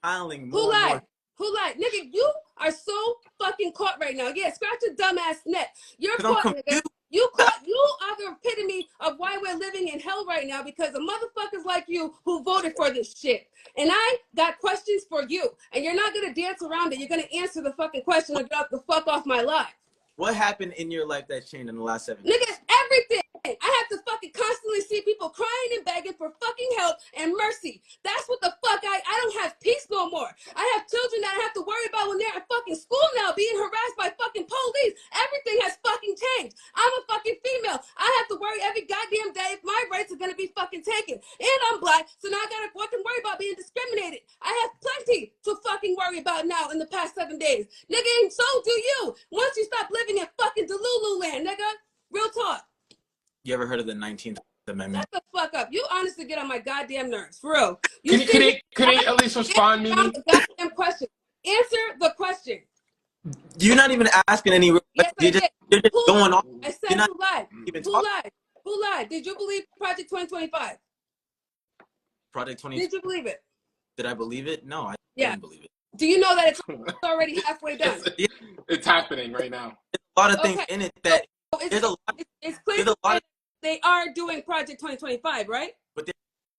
piling Who more and more. lied? Who lied? Nigga, you are so fucking caught right now. Yeah, scratch your dumb ass neck. You're caught, nigga. You are the epitome of why we're living in hell right now, because of motherfuckers like you who voted for this shit. And I got questions for you, and you're not gonna dance around it. You're gonna answer the fucking question or get the fuck off my life. What happened in your life that's changed in the last 7 years? Nigga, everything. I have to fucking constantly see people crying and begging for fucking help and mercy. That's what the fuck I don't have peace no more. I have children that I have to worry about when they're in fucking school now, being harassed by fucking police. Everything has fucking changed. I'm a fucking female. I have to worry every goddamn day if my rights are gonna be fucking taken. And I'm black, so now I gotta fucking worry about being discriminated. I have plenty to fucking worry about now in the past 7 days. Nigga, and so do you. Once you stop living in fucking Delulu land, nigga. Real talk. You ever heard of the 19th Amendment? Shut the fuck up. You honestly get on my goddamn nerves. For real. Can he at least respond, Mimi? Goddamn question. Answer the question. You're not even asking any. Yes, you're just going on. I said who lied? Who lied? Who lied? Did you believe Project 2025? Project 20. Did you believe it? Did I believe it? No, I didn't believe it. Do you know that it's already halfway done? It's happening right now. There's a lot of things in it that there's a lot. It's clear that they are doing Project 2025, right? But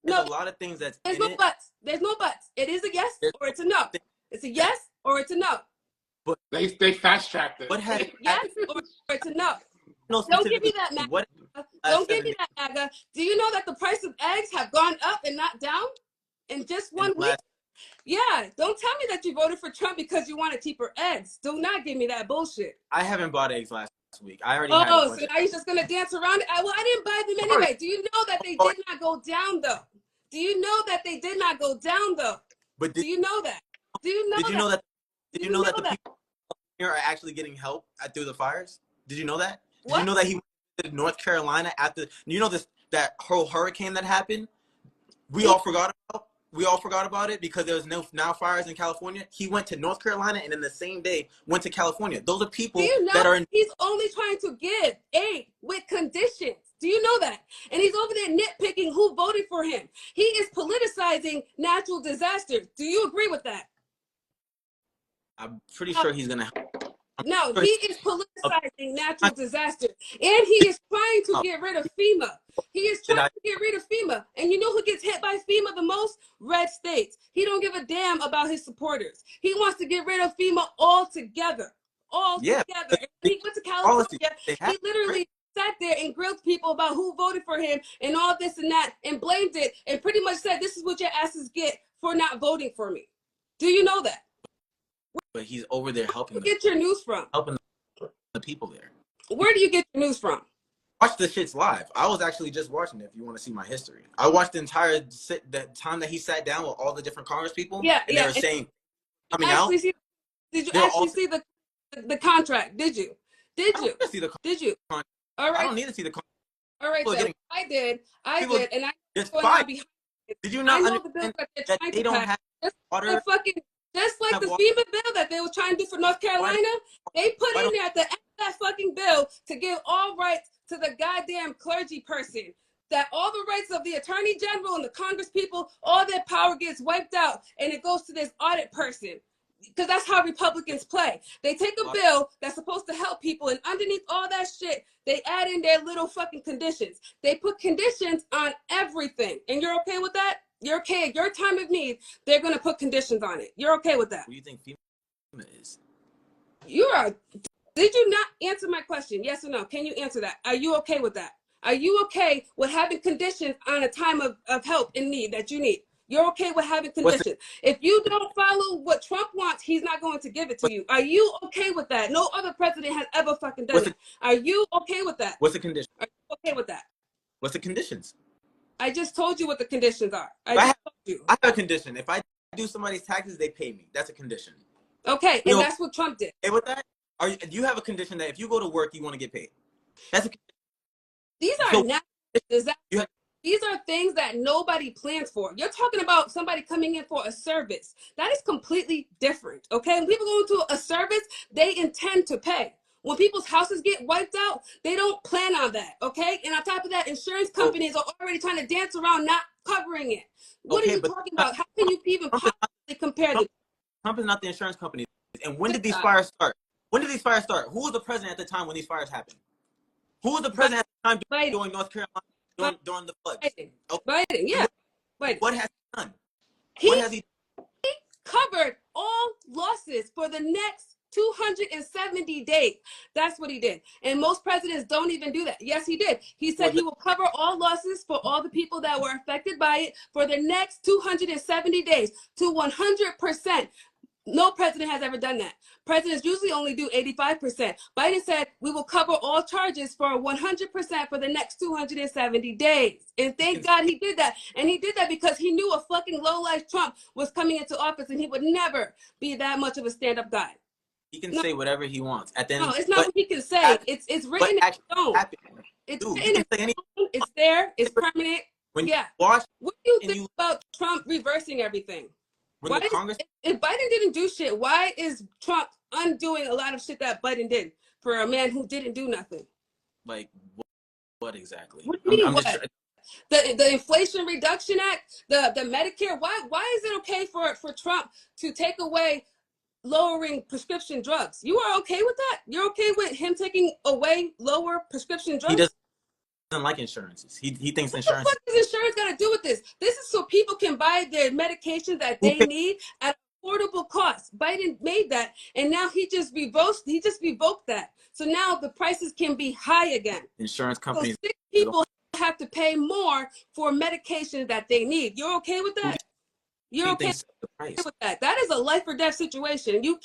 there's a lot of things that's there's no buts. There's no buts. It is a yes or it's a no. It's a yes or it's a no. But they fast tracked it. What has yes or it's a no? No, don't give me that, MAGA. Don't give me that, MAGA. Do you know that the price of eggs have gone up and not down in just 1 week? Yeah, don't tell me that you voted for Trump because you wanted cheaper eggs. Do not give me that bullshit. I haven't bought eggs last week. I already had so now you're just gonna dance around it? Well, I didn't buy them anyway. Do you know that they did not go down though? Do you know that they did not go down though? But do you know that? Do you know Did you know that? Did you know that the that? people here are actually getting help through the fires? Did you know that? What? Did you know that he went to North Carolina after? You know that whole hurricane that happened? We all forgot about it because there was now fires in California. He went to North Carolina and in the same day went to California. Those are people that are he's only trying to give aid with conditions. Do you know that? And he's over there nitpicking who voted for him. He is politicizing natural disasters. Do you agree with that? I'm pretty sure he's gonna. No, he is politicizing natural disasters, and he is trying to get rid of FEMA. He is trying to get rid of FEMA, and you know who gets hit by FEMA the most? Red states. He don't give a damn about his supporters. He wants to get rid of FEMA altogether. Altogether. And he went to California. He literally sat there and grilled people about who voted for him and all this and that, and blamed it, and pretty much said, "This is what your asses get for not voting for me." Do you know that? But he's over there helping. Where do you get your news from? Helping the people there. Where do you get your news from? Watch the shits live. I was actually just watching it. If you want to see my history, I watched the entire the time that he sat down with all the different Congress people. Yeah, and they were saying coming out. Did you actually see the contract? Did you? Did you? See the did you? Contract. All right. I don't need to see the contract. All right, then. I did, and I it's fine. Did you not understand that they don't have water? Just like the FEMA bill that they were trying to do for North Carolina, they put in there at the end of that fucking bill to give all rights to the goddamn clergy person. That all the rights of the attorney general and the Congress people, all their power gets wiped out, and it goes to this audit person. Because that's how Republicans play. They take a bill that's supposed to help people, and underneath all that shit, they add in their little fucking conditions. They put conditions on everything. And you're okay with that? You're okay at your time of need, they're going to put conditions on it. You're okay with that? What do you think FEMA is? You are. Did you not answer my question? Yes or no? Can you answer that? Are you okay with that? Are you okay with having conditions on a time of help and need that you need? You're okay with having conditions. If you don't follow what Trump wants, he's not going to give it to you. Are you okay with that? No other president has ever fucking done it. Are you okay with that? What's the condition? Are you okay with that? What's the conditions? I just told you what the conditions are. I have a condition. If I do somebody's taxes, they pay me. That's a condition. Okay, and that's what Trump did. Hey, with that, do you have a condition that if you go to work, you want to get paid? That's a condition. These are natural disasters. These are things that nobody plans for. You're talking about somebody coming in for a service. That is completely different, okay? When people go into a service, they intend to pay. When people's houses get wiped out, they don't plan on that, okay? And on top of that, insurance companies are already trying to dance around not covering it. What are Okay, you but talking about? How can you even possibly compare the Trump is not the insurance company. And when did these TikTok? fires start? When did these fires start? Who was the president at the time when these fires happened? Who was the president at the time Biden, during North Carolina during the floods? Biden, Okay. Biden, yeah, Biden. What has he done? He What has he covered all losses for the next 270 days. That's what he did. And most presidents don't even do that. Yes, he did. He said he will cover all losses for all the people that were affected by it for the next 270 days to 100%. No president has ever done that. Presidents usually only do 85%. Biden said we will cover all charges for 100% for the next 270 days. And thank God he did that. And he did that because he knew a fucking lowlife Trump was coming into office and he would never be that much of a stand-up guy. He can say whatever he wants. At the end, no, it's not what he can say. It's written in stone. It's written in stone. It's there. It's permanent. When yeah. What do you think about Trump reversing everything? Why if Biden didn't do shit, why is Trump undoing a lot of shit that Biden did for a man who didn't do nothing? Like what exactly? What do you mean, what? The Inflation Reduction Act, the Medicare. Why is it okay for Trump to take away lowering prescription drugs? You are okay with that? You're okay with him taking away lower prescription drugs? He doesn't like insurances. He thinks insurance. What does insurance got to do with this? This is so people can buy their medications that they need at affordable cost. Biden made that, and now he just revoked that. So now the prices can be high again. Insurance companies. So sick people have to pay more for medication that they need. You're okay with that? You're okay with that? That is a life or death situation. You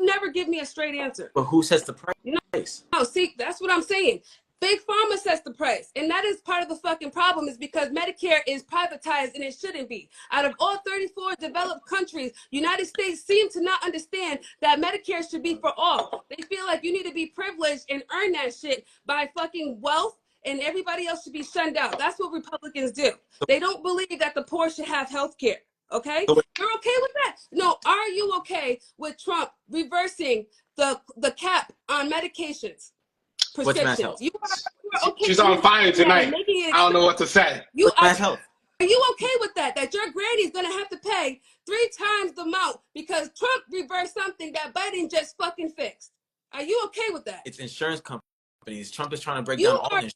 never give me a straight answer. But who sets the price? No, see, that's what I'm saying. Big Pharma sets the price. And that is part of the fucking problem, is because Medicare is privatized and it shouldn't be. Out of all 34 developed countries, United States seem to not understand that Medicare should be for all. They feel like you need to be privileged and earn that shit by fucking wealth, and everybody else should be shunned out. That's what Republicans do. They don't believe that the poor should have health care. Okay? You're okay with that? No, are you okay with Trump reversing the cap on medications? Prescriptions. You are okay. She's on fire tonight. I don't know what to say. Are you okay with that? That your granny's gonna have to pay 3 times the amount because Trump reversed something that Biden just fucking fixed? Are you okay with that? It's insurance companies. Trump is trying to break down all insurance.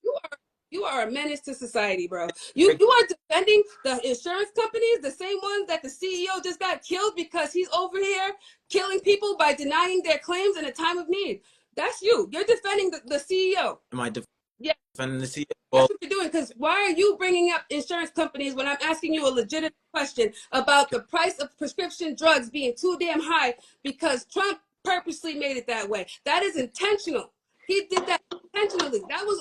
You are a menace to society, bro. You are defending the insurance companies, the same ones that the CEO just got killed because he's over here killing people by denying their claims in a time of need. That's you. You're defending the CEO. Am I defending the CEO? That's what you're doing. Because why are you bringing up insurance companies when I'm asking you a legitimate question about the price of prescription drugs being too damn high because Trump purposely made it that way? That is intentional. He did that intentionally. That was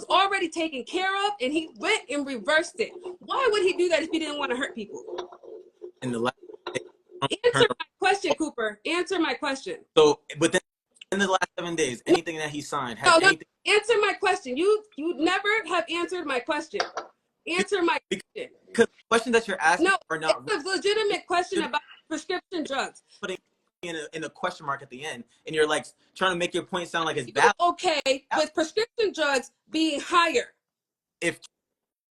already taken care of, and he went and reversed it. Why would he do that if he didn't want to hurt people? Answer my question, Cooper. Answer my question. So within the last 7 days, anything that he signed answer my question. You never have answered my question. Answer my question. Because the questions that you're asking are not. It's a legitimate question about prescription drugs. Putting in a question mark at the end, and you're like trying to make your point sound like it's valid. Okay, with prescription drugs being higher. If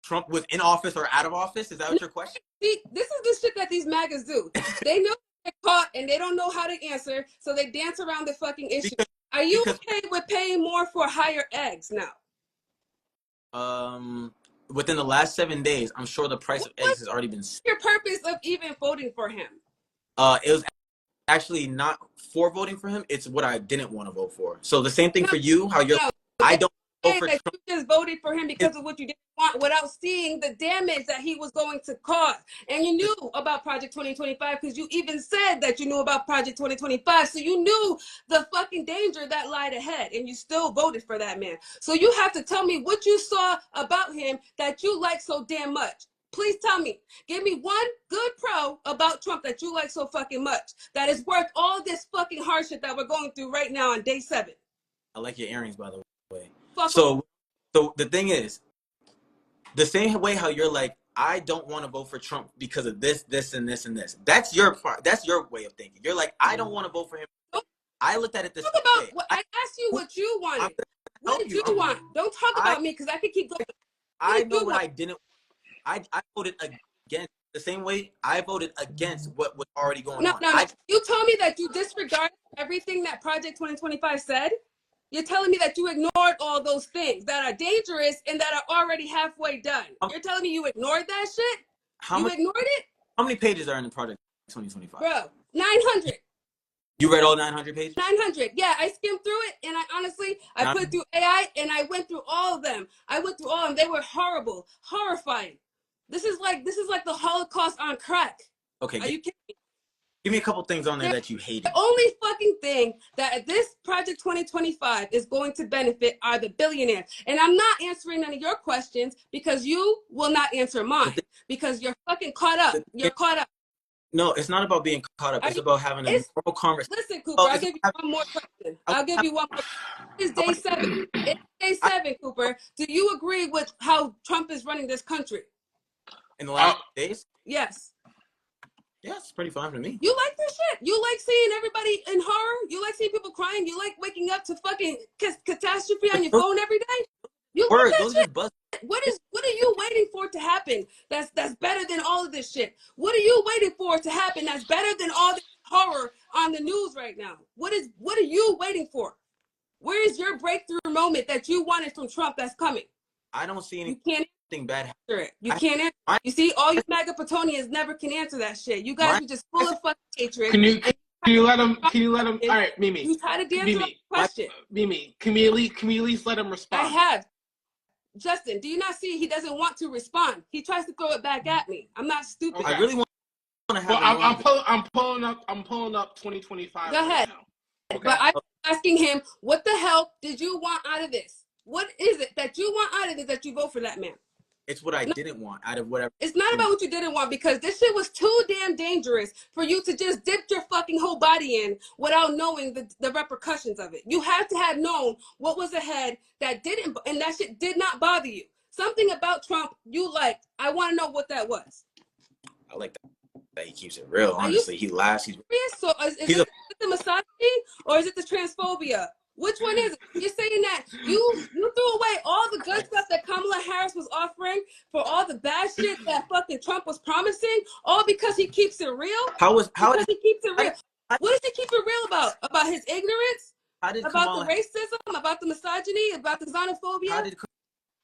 Trump was in office or out of office, is that what your question? See, this is the shit that these MAGAs do. They know they're caught and they don't know how to answer, so they dance around the fucking issue. Are you okay with paying more for higher eggs now? Within the last 7 days, I'm sure the price of eggs has already been. Your purpose of even voting for him? It was actually not for voting for him. It's what I didn't want to vote for. So the same thing for you. How you're? I don't. That you just voted for him because of what you didn't want without seeing the damage that he was going to cause. And you knew about Project 2025 because you even said that you knew about Project 2025. So you knew the fucking danger that lied ahead, and you still voted for that man. So you have to tell me what you saw about him that you like so damn much. Please tell me. Give me one good pro about Trump that you like so fucking much that is worth all this fucking hardship that we're going through right now on day 7. I like your earrings, by the way. So the thing is, the same way how you're like, I don't want to vote for Trump because of this, this, and this, and this. That's your part. That's your way of thinking. You're like, I don't want to vote for him. I looked at it this Talk about way. what I asked you. What you wanted. What did you I'm, want? Don't talk about me because I could keep going. I know what I didn't. I voted against the same way I voted against what was already going on. No. You told me that you disregarded everything that Project 2025 said. You're telling me that you ignored all those things that are dangerous and that are already halfway done. You're telling me you ignored that shit? Ignored it? How many pages are in the Project 2025? Bro, 900. You read all 900 pages? 900. Yeah, I skimmed through it, and I honestly, I put through AI, and I went through all of them. I went through all of them. They were horrible, horrifying. This is like the Holocaust on crack. Okay. Are you kidding me? Give me a couple things on there that you hated. The only fucking thing that this Project 2025 is going to benefit are the billionaires. And I'm not answering none of your questions because you will not answer mine because you're fucking caught up. You're caught up. No, it's not about being caught up. It's about having a moral conversation. Listen, Cooper, I'll give you one more question. I'll give you one more. It's day 7. It's day 7, Cooper. Do you agree with how Trump is running this country? In the last days? Yes. Yeah, it's pretty fine for me. You like this shit? You like seeing everybody in horror? You like seeing people crying? You like waking up to fucking catastrophe on your phone every day? You like that shit? What are you waiting for to happen that's better than all of this shit? What are you waiting for to happen that's better than all this horror on the news right now? What are you waiting for? Where is your breakthrough moment that you wanted from Trump that's coming? I don't see anything bad happening. You can't answer. You see, all you MAGA Platonians never can answer that shit. You guys are just full of fucking hatred. Can you let him? All right, Mimi. You try to dance around the question. Mimi, can we at least let him respond? I have. Justin, do you not see he doesn't want to respond? He tries to throw it back at me. I'm not stupid. Okay. I really want to have. Well, I'm pulling up 2025. Go ahead. Okay. But I'm asking him, what the hell did you want out of this? What is it that you want out of this that you vote for that man? It's what I didn't want out of whatever. It's not about what you didn't want because this shit was too damn dangerous for you to just dip your fucking whole body in without knowing the repercussions of it. You had to have known what was ahead that didn't, and that shit did not bother you. Something about Trump you liked. I want to know what that was. I like that he keeps it real. Honestly, he laughs. He's so is it the misogyny or is it the transphobia? Which one is it? You're saying that you threw away all the good stuff that Kamala Harris was offering for all the bad shit that fucking Trump was promising, all because he keeps it real? Because he keeps it real. What does he keep it real about? About his ignorance? About the racism? About the misogyny? About the xenophobia? How did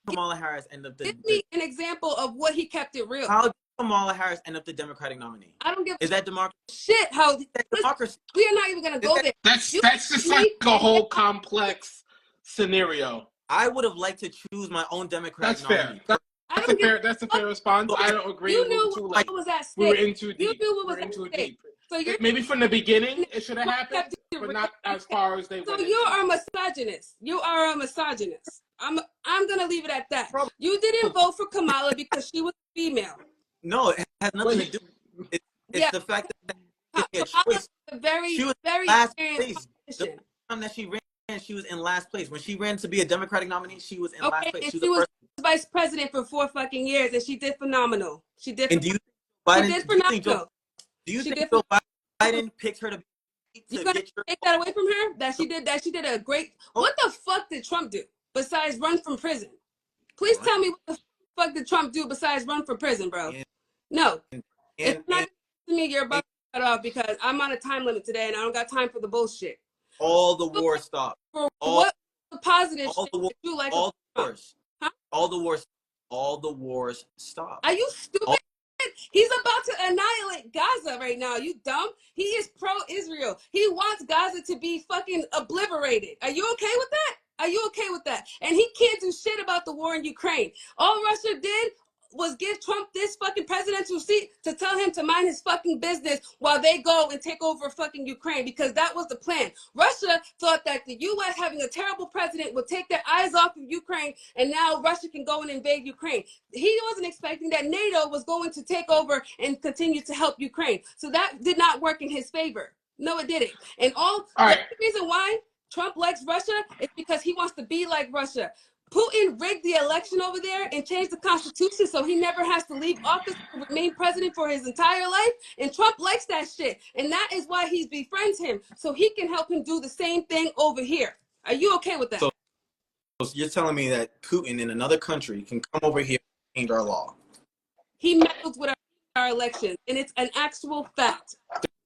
Kamala Harris end up Give me an example of what he kept it real. How did Kamala Harris end up the Democratic nominee? I don't give Is that democracy? Shit, how democracy? We are not even gonna go there. That's just like a whole complex scenario. I would have liked to choose my own Democratic nominee. That's a fair response. I don't agree. You knew what was at stake. We were in too deep. You knew what was at stake. So maybe from the beginning it should have happened, but not as far as they went. So you are a misogynist. You are a misogynist. I'm gonna leave it at that. You didn't vote for Kamala because she was female. No, it has nothing to do. It's the fact that she was very last place. The time that she ran, she was in last place. When she ran to be a Democratic nominee, she was in last place. And she was vice president for 4 fucking years, and she did phenomenal. She did. And do you think Joe Biden picked her to you gonna take that away from her? That she did a great. What the fuck did Trump do besides run from prison? Please tell me what the fuck did Trump do besides run from prison, bro? No. It's not to me. You're about to cut off because I'm on a time limit today, and I don't got time for the bullshit. All the wars stopped. What the positive shit that you like? All the wars. Huh? All the wars stopped. Are you stupid? He's about to annihilate Gaza right now. You dumb? He is pro-Israel. He wants Gaza to be fucking obliterated. Are you okay with that? Are you okay with that? And he can't do shit about the war in Ukraine. All Russia did was give Trump this fucking presidential seat to tell him to mind his fucking business while they go and take over fucking Ukraine, because that was the plan. Russia thought that the U.S. having a terrible president would take their eyes off of Ukraine, and now Russia can go and invade Ukraine. He wasn't expecting that NATO was going to take over and continue to help Ukraine. So that did not work in his favor. No, it didn't. And the reason why Trump likes Russia is because he wants to be like Russia. Putin rigged the election over there and changed the constitution so he never has to leave office to remain president for his entire life. And Trump likes that shit. And that is why he befriends him, so he can help him do the same thing over here. Are you okay with that? So you're telling me that Putin in another country can come over here and change our law? He meddles with our elections, and it's an actual fact.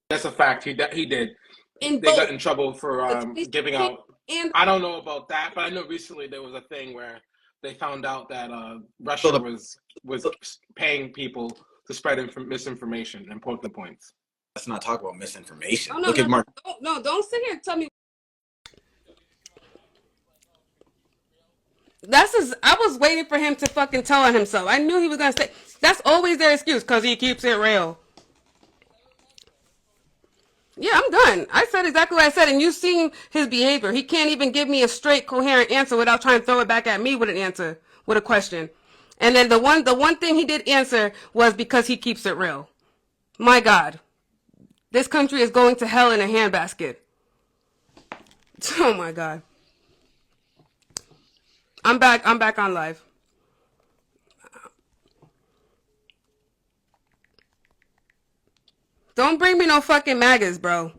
That's a fact. He did. They got in trouble for giving out. And I don't know about that, but I know recently there was a thing where they found out that Russia was paying people to spread misinformation and point the points. Let's not talk about misinformation. Oh, Look at Mark. Don't sit here and tell me. I was waiting for him to fucking tell on himself. I knew he was gonna say that's always their excuse because he keeps it real. Yeah, I'm done. I said exactly what I said, and you've seen his behavior. He can't even give me a straight, coherent answer without trying to throw it back at me with an answer, with a question. And then the one thing he did answer was because he keeps it real. My God, this country is going to hell in a handbasket. Oh my God. I'm back on live. Don't bring me no fucking MAGAs, bro.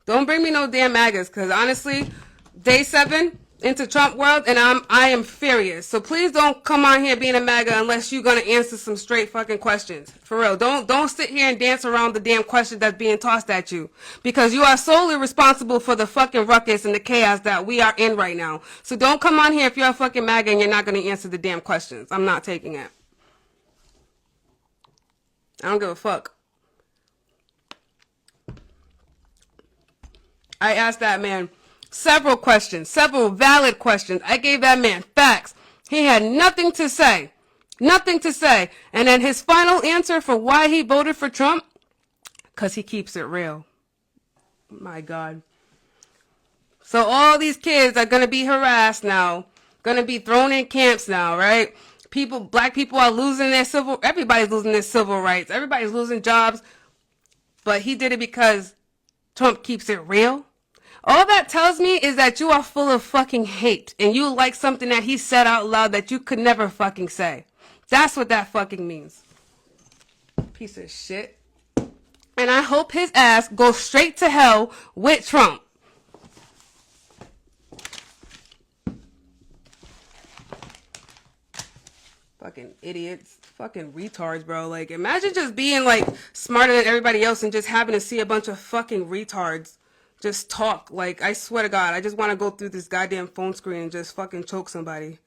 Don't bring me no damn MAGAs, because honestly, day 7 into Trump world, and I am furious. So please don't come on here being a MAGA unless you're gonna answer some straight fucking questions. For real. Don't sit here and dance around the damn question that's being tossed at you, because you are solely responsible for the fucking ruckus and the chaos that we are in right now. So don't come on here if you're a fucking MAGA and you're not gonna answer the damn questions. I'm not taking it. I don't give a fuck. I asked that man several questions, several valid questions. I gave that man facts. He had nothing to say. Nothing to say. And then his final answer for why he voted for Trump, because he keeps it real. My God. So all these kids are going to be harassed now, going to be thrown in camps now, right? Black people are losing everybody's losing their civil rights. Everybody's losing jobs. But he did it because Trump keeps it real. All that tells me is that you are full of fucking hate and you like something that he said out loud that you could never fucking say. That's what that fucking means. Piece of shit. And I hope his ass goes straight to hell with Trump. Fucking idiots. Fucking retards, bro. Like, imagine just being, like, smarter than everybody else and just having to see a bunch of fucking retards just talk. Like, I swear to God, I just want to go through this goddamn phone screen and just fucking choke somebody.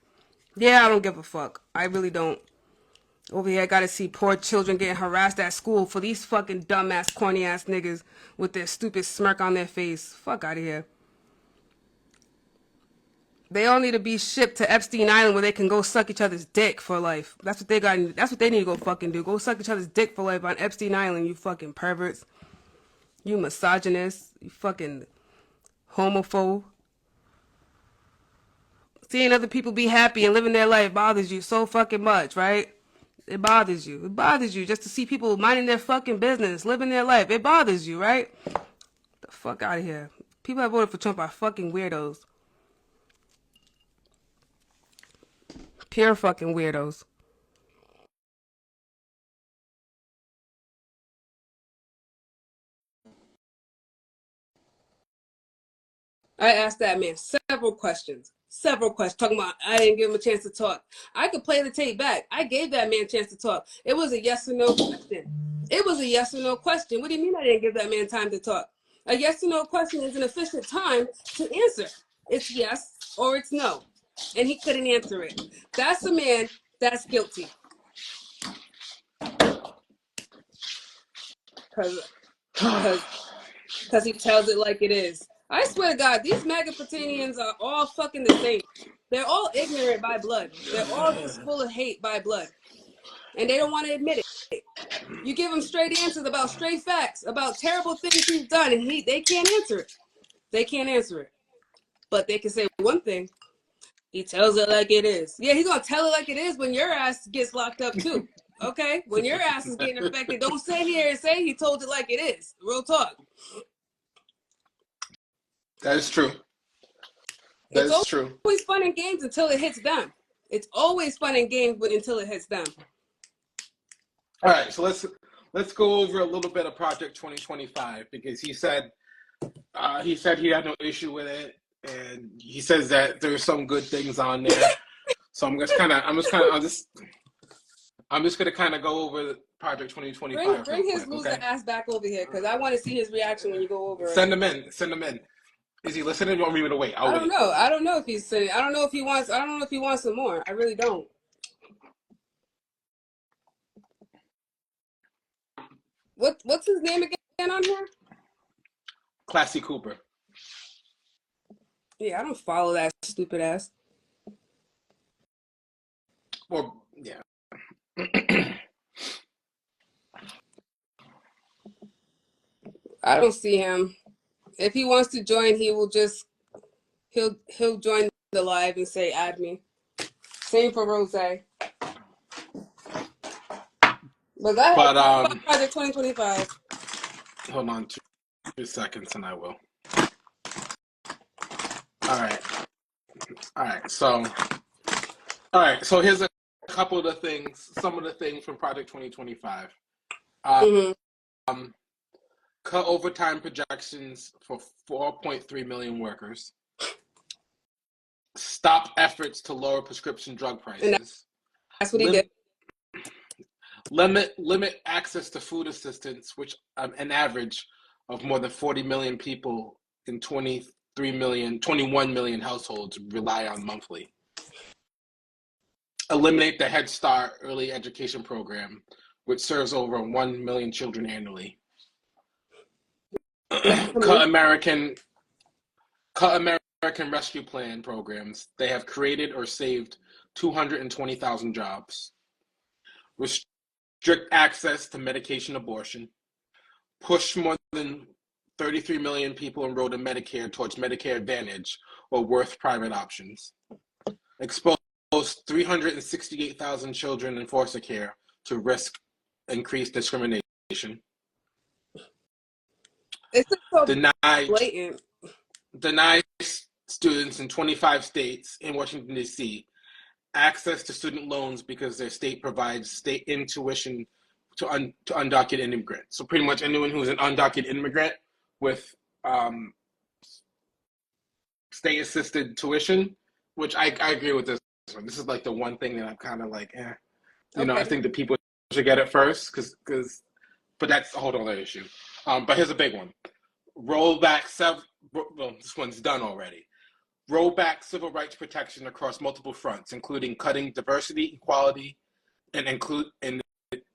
Yeah, I don't give a fuck. I really don't. Over here, I gotta see poor children getting harassed at school for these fucking dumbass, corny-ass niggas with their stupid smirk on their face. Fuck out of here. They all need to be shipped to Epstein Island where they can go suck each other's dick for life. That's what they got. That's what they need to go fucking do. Go suck each other's dick for life on Epstein Island, you fucking perverts. You misogynist. You fucking homophobe. Seeing other people be happy and living their life bothers you so fucking much, right? It bothers you. It bothers you just to see people minding their fucking business, living their life. It bothers you, right? The fuck out of here. People that voted for Trump are fucking weirdos. Pure fucking weirdos. I asked that man several questions. Talking about I didn't give him a chance to talk. I could play the tape back. I gave that man a chance to talk. It was a yes or no question. It was a yes or no question. What do you mean I didn't give that man time to talk? A yes or no question is an efficient time to answer. It's yes or it's no. And he couldn't answer it. That's a man that's guilty. Because he tells it like it is. I swear to God, these Megapertanians are all fucking the same. They're all ignorant by blood. They're all just full of hate by blood. And they don't want to admit it. You give them straight answers about straight facts, about terrible things he's done, and they can't answer it. They can't answer it. But they can say one thing. He tells it like it is. Yeah, he's going to tell it like it is when your ass gets locked up too. Okay? When your ass is getting affected, don't sit here and say he told it like it is. Real talk. That is true. That is true. It's always fun and games until it hits them. It's always fun and games, but until it hits them. All right, so let's go over a little bit of Project 2025 because he said he had no issue with it, and he says that there's some good things on there. So I'm just gonna kind of go over Project 2025. Bring his loser ass back over here because I want to see his reaction when you go over. Send him in. Is he listening? Or you want me to wait? I don't know. I don't know if he's sitting. I don't know if he wants some more. I really don't. What's his name again on here? Classy Cooper. Yeah, I don't follow that stupid ass. Well, yeah. I don't see him. If he wants to join, he'll join the live and say add me. Same for Rose. But Project 2025. Hold on 2 seconds and I will. All right. So here's a couple of the things, some of the things from Project 2025. Cut overtime projections for 4.3 million workers. Stop efforts to lower prescription drug prices. And that's what he did. Limit access to food assistance, which an average of more than 40 million people in 21 million households rely on monthly. Eliminate the Head Start early education program, which serves over 1 million children annually. Cut American Rescue Plan programs. They have created or saved 220,000 jobs. Restrict access to medication abortion. Push more than 33 million people enrolled in Medicare towards Medicare Advantage or worth private options. Expose 368,000 children in foster care to risk increased discrimination. It's so blatant. Deny students in 25 states in Washington, D.C. access to student loans because their state provides state tuition to undocumented immigrants. So pretty much anyone who's an undocumented immigrant with state-assisted tuition, which I agree with this one. This is like the one thing that I'm kind of like, I think that people should get it first, but that's a whole other issue. But here's a big one. This one's done already. Roll back civil rights protection across multiple fronts, including cutting diversity, equality, and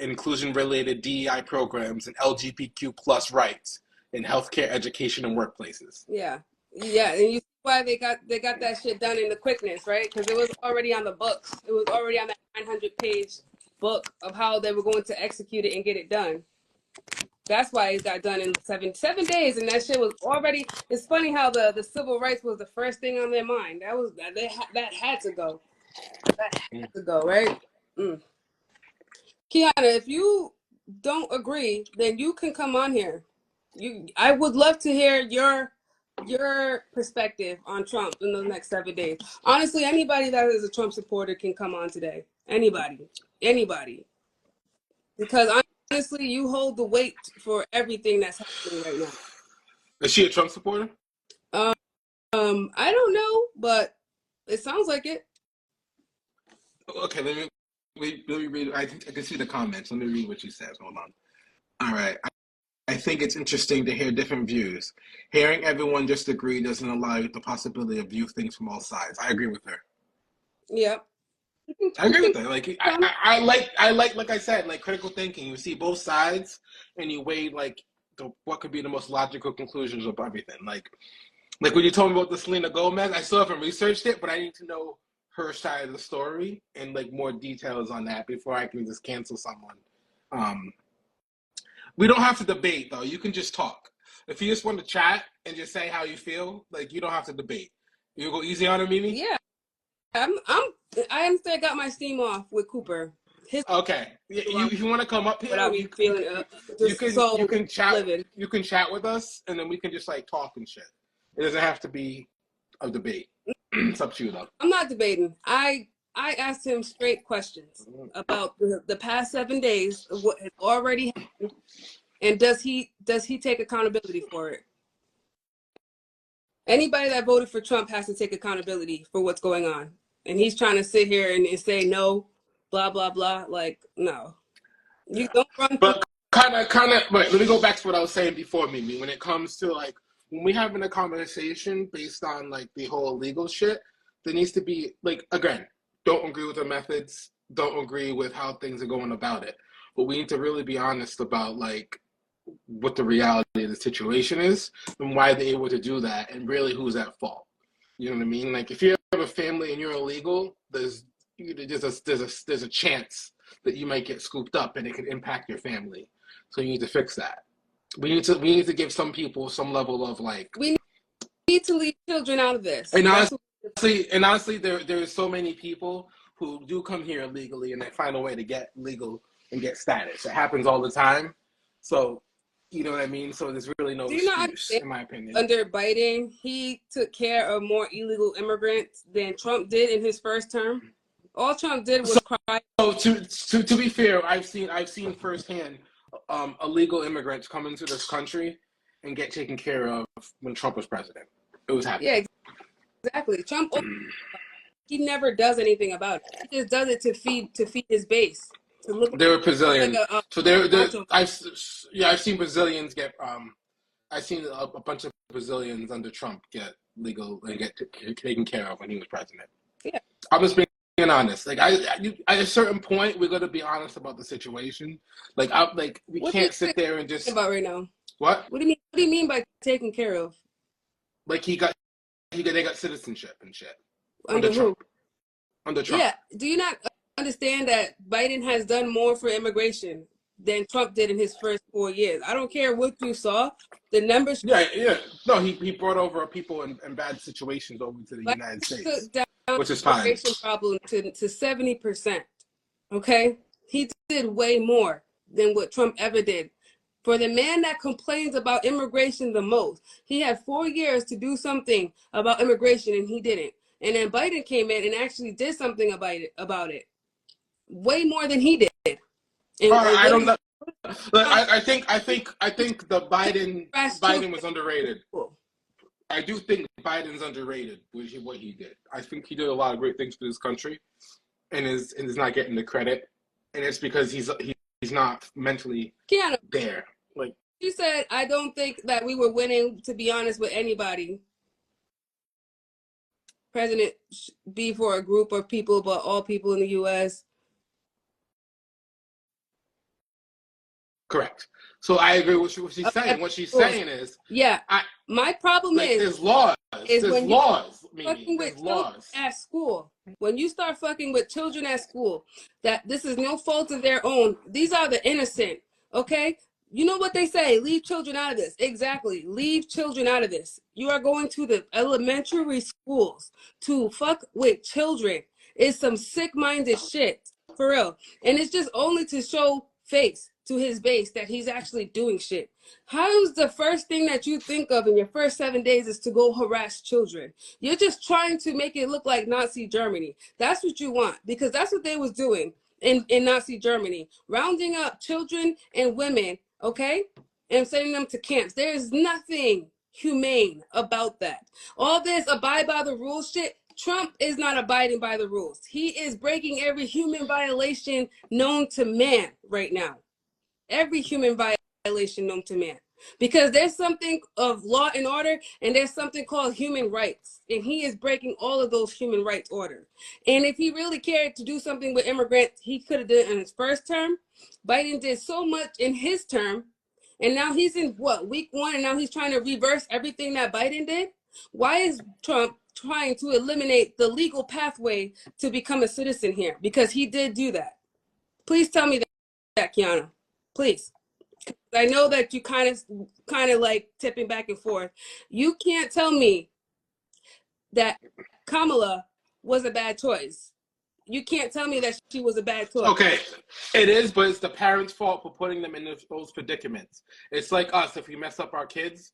inclusion-related DEI programs and LGBTQ plus rights in healthcare, education, and workplaces. Yeah, and you see why they got that shit done in the quickness, right? Because it was already on the books. It was already on that 900-page book of how they were going to execute it and get it done. That's why it got done in 7 days, and that shit was already. It's funny how the civil rights was the first thing on their mind. That had to go. That had to go, right? Kiana, if you don't agree, then you can come on here. I would love to hear your perspective on Trump in the next 7 days. Honestly, anybody that is a Trump supporter can come on today. Anybody, because honestly, you hold the weight for everything that's happening right now. Is she a Trump supporter? I don't know, but it sounds like it. Okay, let me read. I can see the comments. Let me read what she says. Hold on. All right. I think it's interesting to hear different views. Hearing everyone just agree doesn't allow you the possibility of view things from all sides. I agree with her. Yep. I agree with that. Like I like I said, like critical thinking. You see both sides and you weigh like what could be the most logical conclusions of everything. Like when you told me about the Selena Gomez, I still haven't researched it, but I need to know her side of the story and like more details on that before I can just cancel someone. We don't have to debate though. You can just talk. If you just want to chat and just say how you feel, like you don't have to debate. You go easy on her, Mimi? Yeah. I understand. Got my steam off with Cooper. Okay. You want to come up here? Without me feeling you can chat. Livid. You can chat with us, and then we can just like talk and shit. It doesn't have to be a debate. It's up to you though. I'm not debating. I I asked him straight questions about the past 7 days of what has already happened, and does he take accountability for it? Anybody that voted for Trump has to take accountability for what's going on, and he's trying to sit here and say no, blah blah blah. Like, no, you don't run through. But kind of. But let me go back to what I was saying before, Mimi. When it comes to like when we having a conversation based on like the whole legal shit, there needs to be like, again, don't agree with the methods, don't agree with how things are going about it, but we need to really be honest about like what the reality of the situation is and why they're able to do that, and really who's at fault. You know what I mean? Like if you have a family and you're illegal, there's a chance that you might get scooped up and it could impact your family. So you need to fix that. We need to give some people some level of like. We need to leave children out of this. And honestly, there's so many people who do come here illegally and they find a way to get legal and get status. It happens all the time. So, you know what I mean? So there's really no excuse, in my opinion. Under Biden, he took care of more illegal immigrants than Trump did in his first term. All Trump did was cry. So to be fair, I've seen firsthand illegal immigrants come into this country and get taken care of when Trump was president. It was happening. Yeah, exactly. Trump, he never does anything about it. He just does it to feed his base. To look. They were Brazilian. Like so I've seen Brazilians get I've seen a bunch of Brazilians under Trump get legal and get taken care of when he was president. Yeah, I'm just being honest. Like at a certain point, we're gonna be honest about the situation. We can't sit there and just about right now. What? What do you mean by taken care of? Like they got citizenship and shit Under Trump. Under Trump. Yeah. Do you not understand that Biden has done more for immigration than Trump did in his first 4 years? I don't care what you saw. The numbers. Yeah. No, he brought over people in bad situations over to the United States, which is fine. Immigration problem to 70%. Okay, he did way more than what Trump ever did. For the man that complains about immigration the most, he had 4 years to do something about immigration and he didn't. And then Biden came in and actually did something about it. Way more than he did. And I don't know. I think the Biden was underrated. I do think Biden's underrated with what he did. I think he did a lot of great things for this country, and is not getting the credit. And it's because he's not mentally there. Like you said, I don't think that we were winning, to be honest, with anybody. President be for a group of people, but all people in the U.S. Correct. So I agree with what she's saying. What she's saying is, my problem is there's laws. There's laws. Fucking with children at school. When you start fucking with children at school, that this is no fault of their own. These are the innocent. Okay. You know what they say? Leave children out of this. Exactly. Leave children out of this. You are going to the elementary schools to fuck with children. It's some sick-minded shit. For real. And it's just only to show face to his base that he's actually doing shit. How's the first thing that you think of in your first 7 days is to go harass children? You're just trying to make it look like Nazi Germany. That's what you want, because that's what they was doing in Nazi Germany. Rounding up children and women, okay, and sending them to camps. There's nothing humane about that. All this abide by the rules shit, Trump is not abiding by the rules. He is breaking every human violation known to man right now. Every human violation known to man. Because there's something of law and order, and there's something called human rights. And he is breaking all of those human rights order. And if he really cared to do something with immigrants, he could have done it in his first term. Biden did so much in his term. And now he's in, week 1, and now he's trying to reverse everything that Biden did? Why is Trump trying to eliminate the legal pathway to become a citizen here? Because he did do that. Please tell me that, Kiana. Please. I know that you kind of like tipping back and forth. You can't tell me that Kamala was a bad choice. You can't tell me that she was a bad choice. Okay, it is, but it's the parents' fault for putting them in those predicaments. It's like us, if we mess up our kids.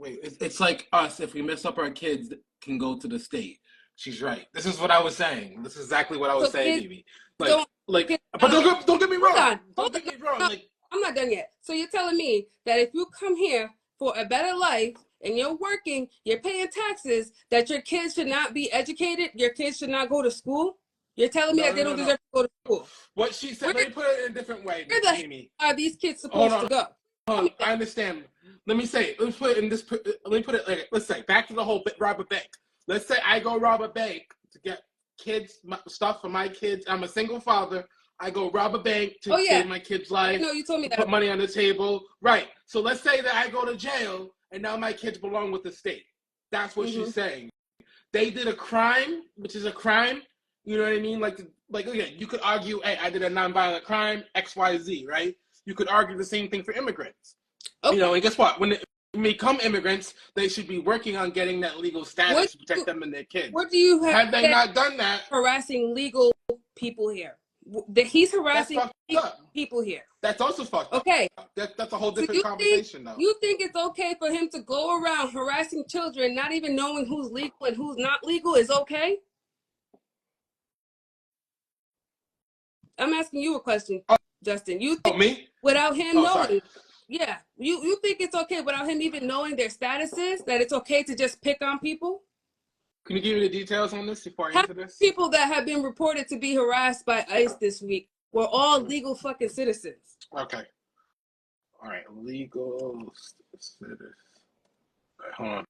It's like us, if we mess up our kids, can go to the state. She's right. This is what I was saying. This is exactly what I was So saying, kids baby. don't Like, get but out. don't get me Hold wrong. on. Don't get me wrong. No, Like, I'm not done yet. So you're telling me that if you come here for a better life and you're working, you're paying taxes, that your kids should not be educated, your kids should not go to school? You're telling me that they don't deserve to go to school? What she said. Let me put it in a different way, Where the Mimi. hell are these kids Hold supposed to on. go? Hold on. I understand. Let me say. Let me put it in this. Let me put it like. Let's say back to the whole rob a bank. Let's say I go rob a bank to get kids stuff for my kids. I'm a single father. I go rob a bank to save my kid's life. No, you told me that. Put money on the table. Right. So let's say that I go to jail and now my kids belong with the state. That's what she's saying. They did a crime, which is a crime. You know what I mean? Like again, you could argue, hey, I did a nonviolent crime, X, Y, Z, right? You could argue the same thing for immigrants. Okay. You know, and guess what? When they become immigrants, they should be working on getting that legal status to protect them and their kids. What do you have? Had they not done that, harassing legal people here. He's harassing people here. That's also fucked up. Okay. That's a whole different conversation, though. You think it's okay for him to go around harassing children, not even knowing who's legal and who's not legal is okay? I'm asking you a question, Justin. You think me? Without him knowing? Yeah. You think it's okay without him even knowing their statuses, that it's okay to just pick on people? Can you give me the details on this before I answer this? People that have been reported to be harassed by ICE this week were all legal fucking citizens. Okay. All right. Legal citizens. Right, hold on.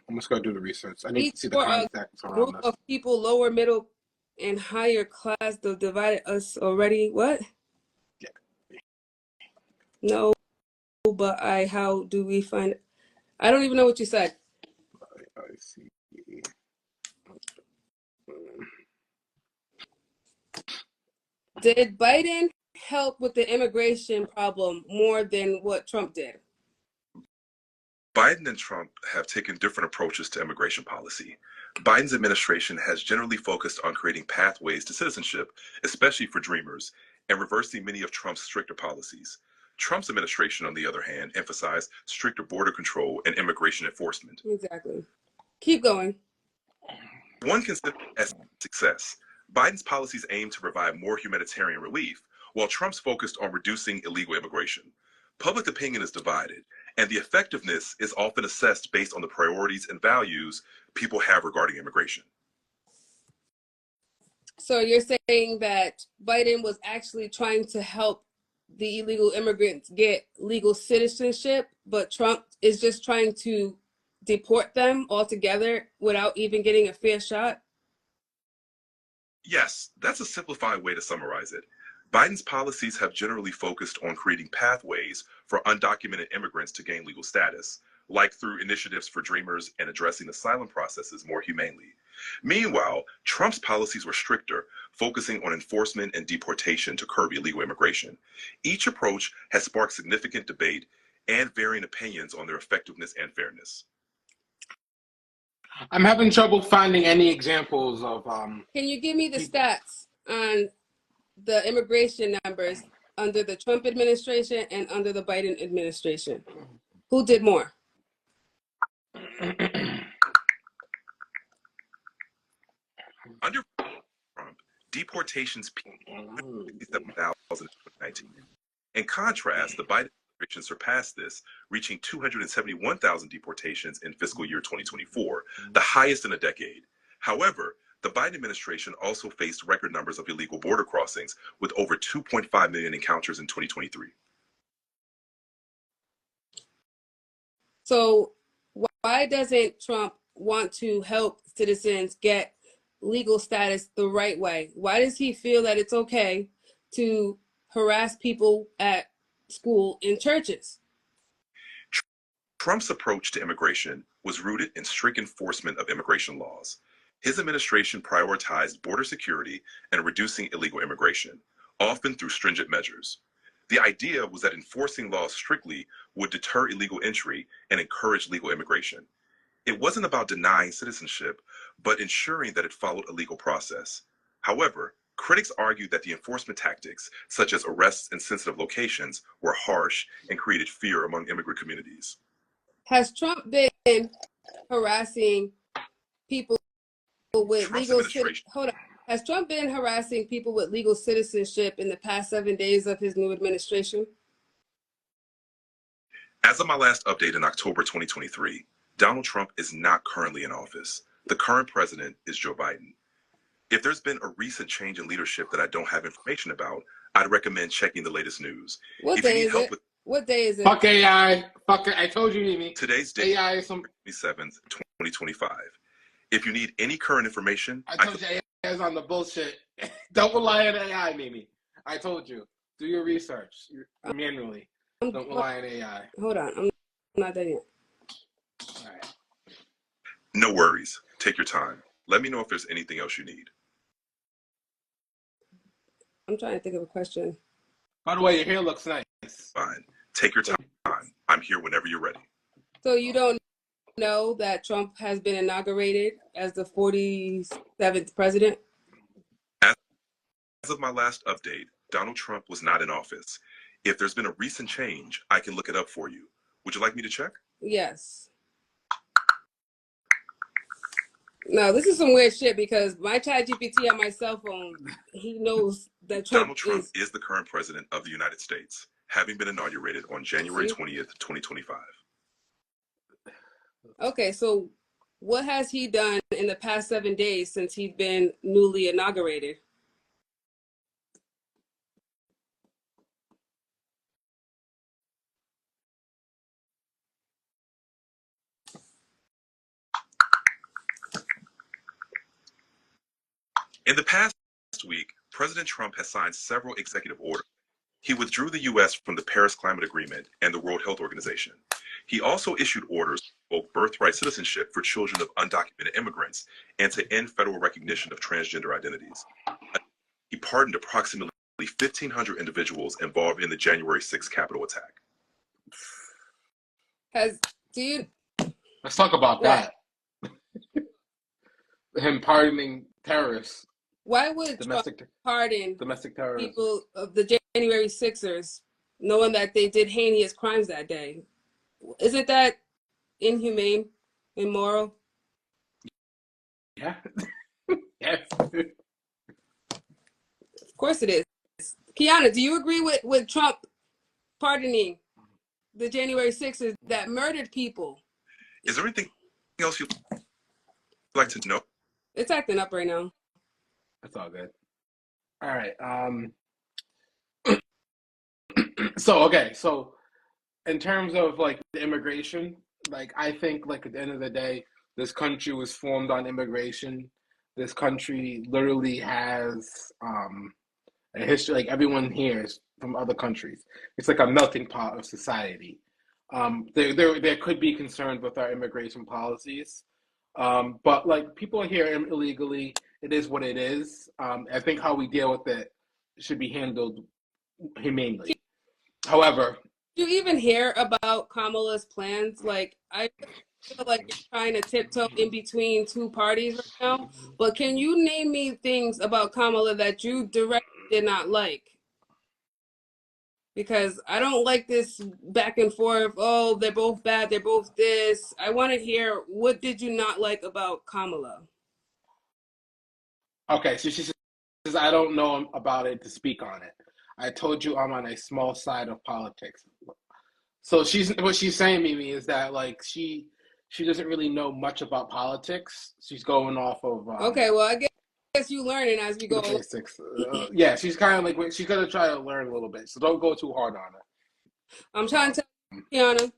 I'm just going to do the research. I need to see the context around group this. of people, lower, middle, and higher class, they've divided us already. What? Yeah. No, but how do we find it? I don't even know what you said. I see. Did Biden help with the immigration problem more than what Trump did? Biden and Trump have taken different approaches to immigration policy. Biden's administration has generally focused on creating pathways to citizenship, especially for dreamers, and reversing many of Trump's stricter policies. Trump's administration, on the other hand, emphasized stricter border control and immigration enforcement. Exactly. Keep going. One considered as success. Biden's policies aim to provide more humanitarian relief, while Trump's focused on reducing illegal immigration. Public opinion is divided, and the effectiveness is often assessed based on the priorities and values people have regarding immigration. So you're saying that Biden was actually trying to help the illegal immigrants get legal citizenship, but Trump is just trying to deport them altogether without even getting a fair shot? Yes, that's a simplified way to summarize it. Biden's policies have generally focused on creating pathways for undocumented immigrants to gain legal status, like through initiatives for dreamers and addressing asylum processes more humanely. Meanwhile, Trump's policies were stricter, focusing on enforcement and deportation to curb illegal immigration. Each approach has sparked significant debate and varying opinions on their effectiveness and fairness. I'm having trouble finding any examples of. Can you give me the stats on the immigration numbers under the Trump administration and under the Biden administration? Who did more? Under Trump, deportations peaked in 2019. In contrast, the Biden administration surpassed this, reaching 271,000 deportations in fiscal year 2024, the highest in a decade. However, the Biden administration also faced record numbers of illegal border crossings, with over 2.5 million encounters in 2023. So why doesn't Trump want to help citizens get legal status the right way? Why does he feel that it's okay to harass people at school in churches? Trump's approach to immigration was rooted in strict enforcement of immigration laws. His administration prioritized border security and reducing illegal immigration, often through stringent measures. The idea was that enforcing laws strictly would deter illegal entry and encourage legal immigration. It wasn't about denying citizenship, but ensuring that it followed a legal process. However, critics argued that the enforcement tactics, such as arrests in sensitive locations, were harsh and created fear among immigrant communities. Has Trump been harassing people with Trump's legal administration. hold on. Has Trump been harassing people with legal citizenship in the past 7 days of his new administration? As of my last update in October 2023, Donald Trump is not currently in office. The current president is Joe Biden. If there's been a recent change in leadership that I don't have information about, I'd recommend checking the latest news. What If you day need is help it? with What day is it? Fuck AI. Fuck it. I told you, Mimi. today's date, AI is some. 27th, 2025. If you need any current information, I told you AI is on the bullshit. Don't rely on AI, Mimi. I told you. Do your research manually. Don't rely on AI. Hold on. I'm not done yet. All right. No worries. Take your time. Let me know if there's anything else you need. I'm trying to think of a question. By the way, your hair looks nice. Fine. Take your time. I'm here whenever you're ready. So you don't know that Trump has been inaugurated as the 47th president? As of my last update, Donald Trump was not in office. If there's been a recent change, I can look it up for you. Would you like me to check? Yes. No, this is some weird shit because my ChatGPT on my cell phone, he knows that Donald Trump is the current president of the United States, having been inaugurated on January 20th, 2025. Okay, so what has he done in the past 7 days since he's been newly inaugurated? In the past week, President Trump has signed several executive orders. He withdrew the U.S. from the Paris Climate Agreement and the World Health Organization. He also issued orders for birthright citizenship for children of undocumented immigrants and to end federal recognition of transgender identities. He pardoned approximately 1,500 individuals involved in the January 6th Capitol attack. Let's talk about that. Him pardoning terrorists. Why would Trump pardon domestic terrorism people of the January 6ers, knowing that they did heinous crimes that day? Isn't that inhumane, immoral? Yeah. Yes. Of course it is. Kiana, do you agree with Trump pardoning the January 6ers that murdered people? Is there anything else you'd like to know? It's acting up right now. That's all good. All right. So in terms of like the immigration, like I think like at the end of the day, this country was formed on immigration. This country literally has a history. Like everyone here is from other countries. It's like a melting pot of society. There could be concerned with our immigration policies, but like people are here illegally. It is what it is. I think how we deal with it should be handled humanely. However, do you even hear about Kamala's plans? Like, I feel like you're trying to tiptoe in between two parties right now. But can you name me things about Kamala that you directly did not like? Because I don't like this back and forth. Oh, they're both bad. They're both this. I want to hear, what did you not like about Kamala? okay, so she says, I don't know about it to speak on it. I told you I'm on a small side of politics. So what she's saying, Mimi, is that like she doesn't really know much about politics. She's going off of okay, well, I guess you learning as we go. Yeah, she's kind of like she's gonna try to learn a little bit. So don't go too hard on her. I'm trying to tell Kiana,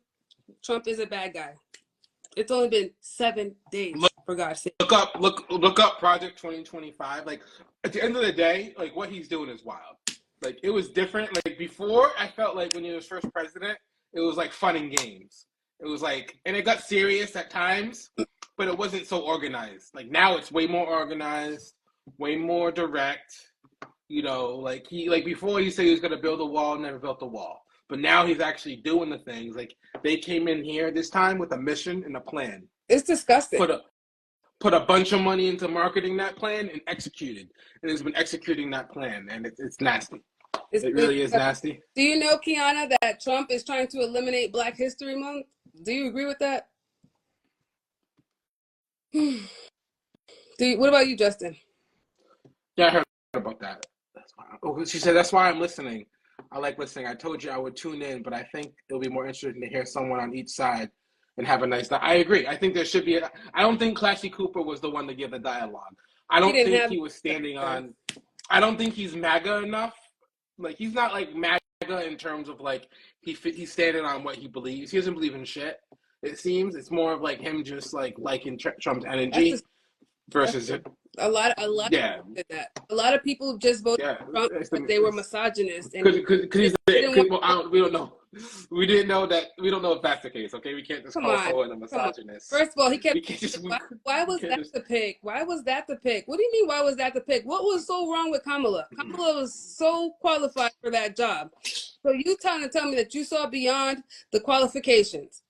Trump is a bad guy. It's only been 7 days, for God's sake. Look up Project 2025. Like at the end of the day, like what he's doing is wild. Like it was different. Like before, I felt like when he was first president, it was like fun and games. It was like, and it got serious at times, but it wasn't so organized. Like now, it's way more organized, way more direct. You know, like before, he said he was gonna build a wall, never built a wall. But now he's actually doing the things. Like they came in here this time with a mission and a plan. It's disgusting. Put a bunch of money into marketing that plan and executed. And it's been executing that plan, and it's nasty. It really is nasty. Do you know, Kiana, that Trump is trying to eliminate Black History Month? Do you agree with that? What about you, Justin? Yeah, I heard about that. That's why. Oh, she said that's why I'm listening. I like listening. I told you I would tune in, but I think it'll be more interesting to hear someone on each side and have a nice. I agree. I think there should be. I don't think Classy Cooper was the one to give the dialogue. I He don't didn't think have he was standing on. I don't think he's MAGA enough. Like he's not like MAGA in terms of like he's standing on what he believes. He doesn't believe in shit. It seems it's more of like him just like liking Trump's energy versus a lot yeah. did that. A lot of people just voted Yeah, for Trump because they were misogynist and because we don't know. We didn't know that. We don't know if that's the case. Okay, we can't just come call on, someone a misogynist. First of all, he kept. We can't just. Why was that the pick? Why was that the pick? What do you mean? Why was that the pick? What was so wrong with Kamala? Kamala was so qualified for that job. So you trying to tell me that you saw beyond the qualifications?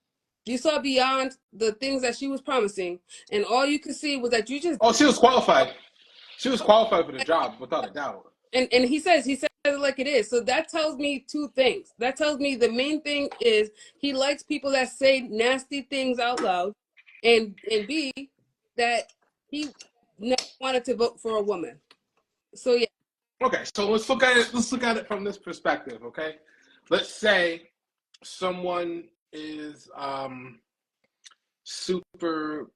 You saw beyond the things that she was promising, and all you could see was that you just. Oh, she was qualified. She was qualified for the job, without a doubt. And he says it like it is. So that tells me two things. That tells me the main thing is he likes people that say nasty things out loud, and B, that he never wanted to vote for a woman. So yeah. Okay, so let's look at it. Let's look at it from this perspective. Okay, let's say someone is super,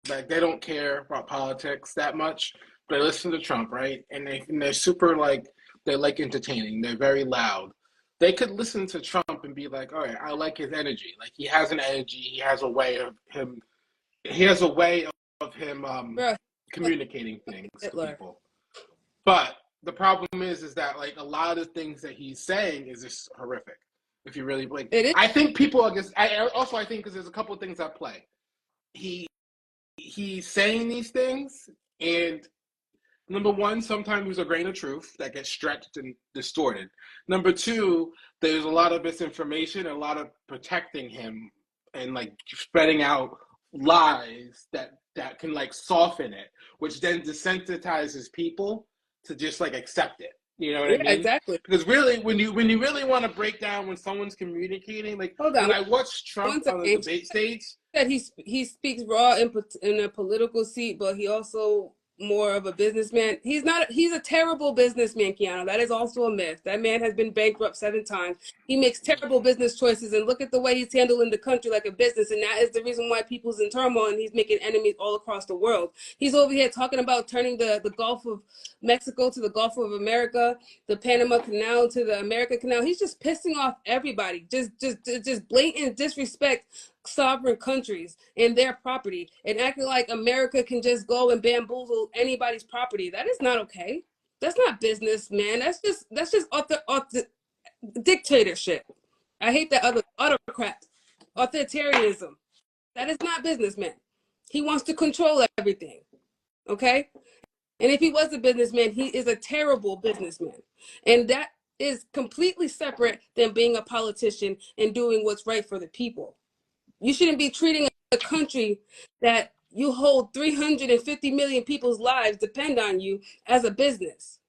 like they don't care about politics that much. They listen to Trump, right? And they're super like they like entertaining. They're very loud. They could listen to Trump and be like, "All right, I like his energy. Like he has an energy. He has a way of him. He has a way of him communicating things to people." But the problem is that like a lot of the things that he's saying is just horrific. If you really like, I think people are just. I think because there's a couple of things at play. He's saying these things, and number one, sometimes there's a grain of truth that gets stretched and distorted. Number two, there's a lot of misinformation, a lot of protecting him, and like spreading out lies that can like soften it, which then desensitizes people to just like accept it. You know what I mean? Exactly. Because really, when you really want to break down when someone's communicating, like when I watched Trump on the debate stage, that he speaks raw in a political seat, but he also more of a businessman. He's a terrible businessman, Keanu. That is also a myth. That man has been bankrupt 7 times. He makes terrible business choices, and look at the way he's handling the country like a business, and that is the reason why people's in turmoil and he's making enemies all across the world. He's over here talking about turning the Gulf of Mexico to the Gulf of America, the Panama Canal to the America Canal. He's just pissing off everybody. Just blatant disrespect sovereign countries and their property, and acting like America can just go and bamboozle anybody's property. That is not okay. That's not business, man. That's just dictatorship. I hate that other autocrat, authoritarianism. That is not business, man. He wants to control everything. Okay? And if he was a businessman, he is a terrible businessman. And that is completely separate than being a politician and doing what's right for the people. You shouldn't be treating a country that you hold 350 million people's lives depend on you as a business.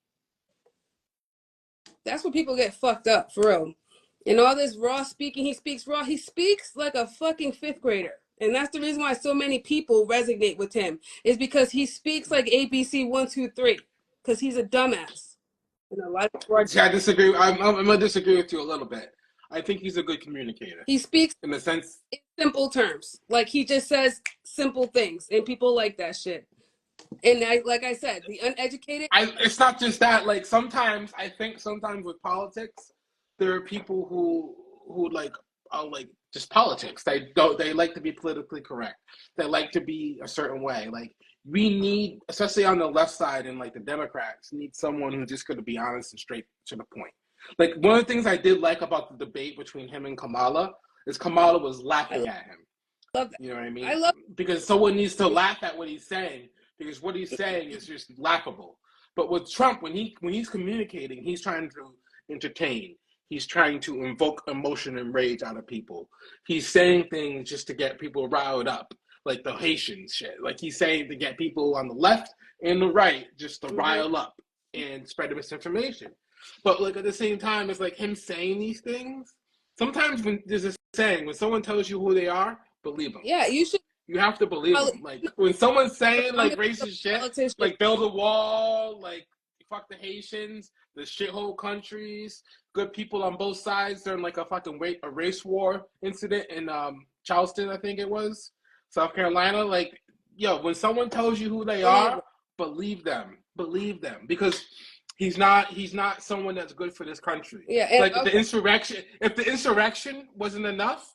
That's where people get fucked up, for real. And all this raw speaking, he speaks raw. He speaks like a fucking 5th grader. And that's the reason why so many people resonate with him, is because he speaks like ABC 1, 2, 3, because he's a dumbass. And a lot of I disagree. I'm gonna disagree with you a little bit. I think he's a good communicator. He speaks in the sense in simple terms. Like he just says simple things, and people like that shit. And like I said, the uneducated. It's not just that. Like sometimes with politics, there are people who like are like just politics. They like to be politically correct. They like to be a certain way. Like we need, especially on the left side and like the Democrats, need someone who's just going to be honest and straight to the point. Like one of the things I did like about the debate between him and Kamala is Kamala was laughing at him. Love that. You know what I mean? I love because someone needs to laugh at what he's saying, because what he's saying is just laughable. But with Trump, when he's communicating, he's trying to entertain. He's trying to invoke emotion and rage out of people. He's saying things just to get people riled up, like the Haitian shit. Like he's saying to get people on the left and the right just to rile up and spread the misinformation. But like at the same time, it's like him saying these things. Sometimes when there's a saying, when someone tells you who they are, believe them. Yeah, you should. You have to believe them. Like when someone's saying like racist shit, like build a wall, like fuck the Haitians, the shithole countries, good people on both sides during like a fucking race war incident in Charleston, I think it was, South Carolina. Like, yo, when someone tells you who they are, believe them, because he's not someone that's good for this country. Yeah, like the insurrection. If the insurrection wasn't enough,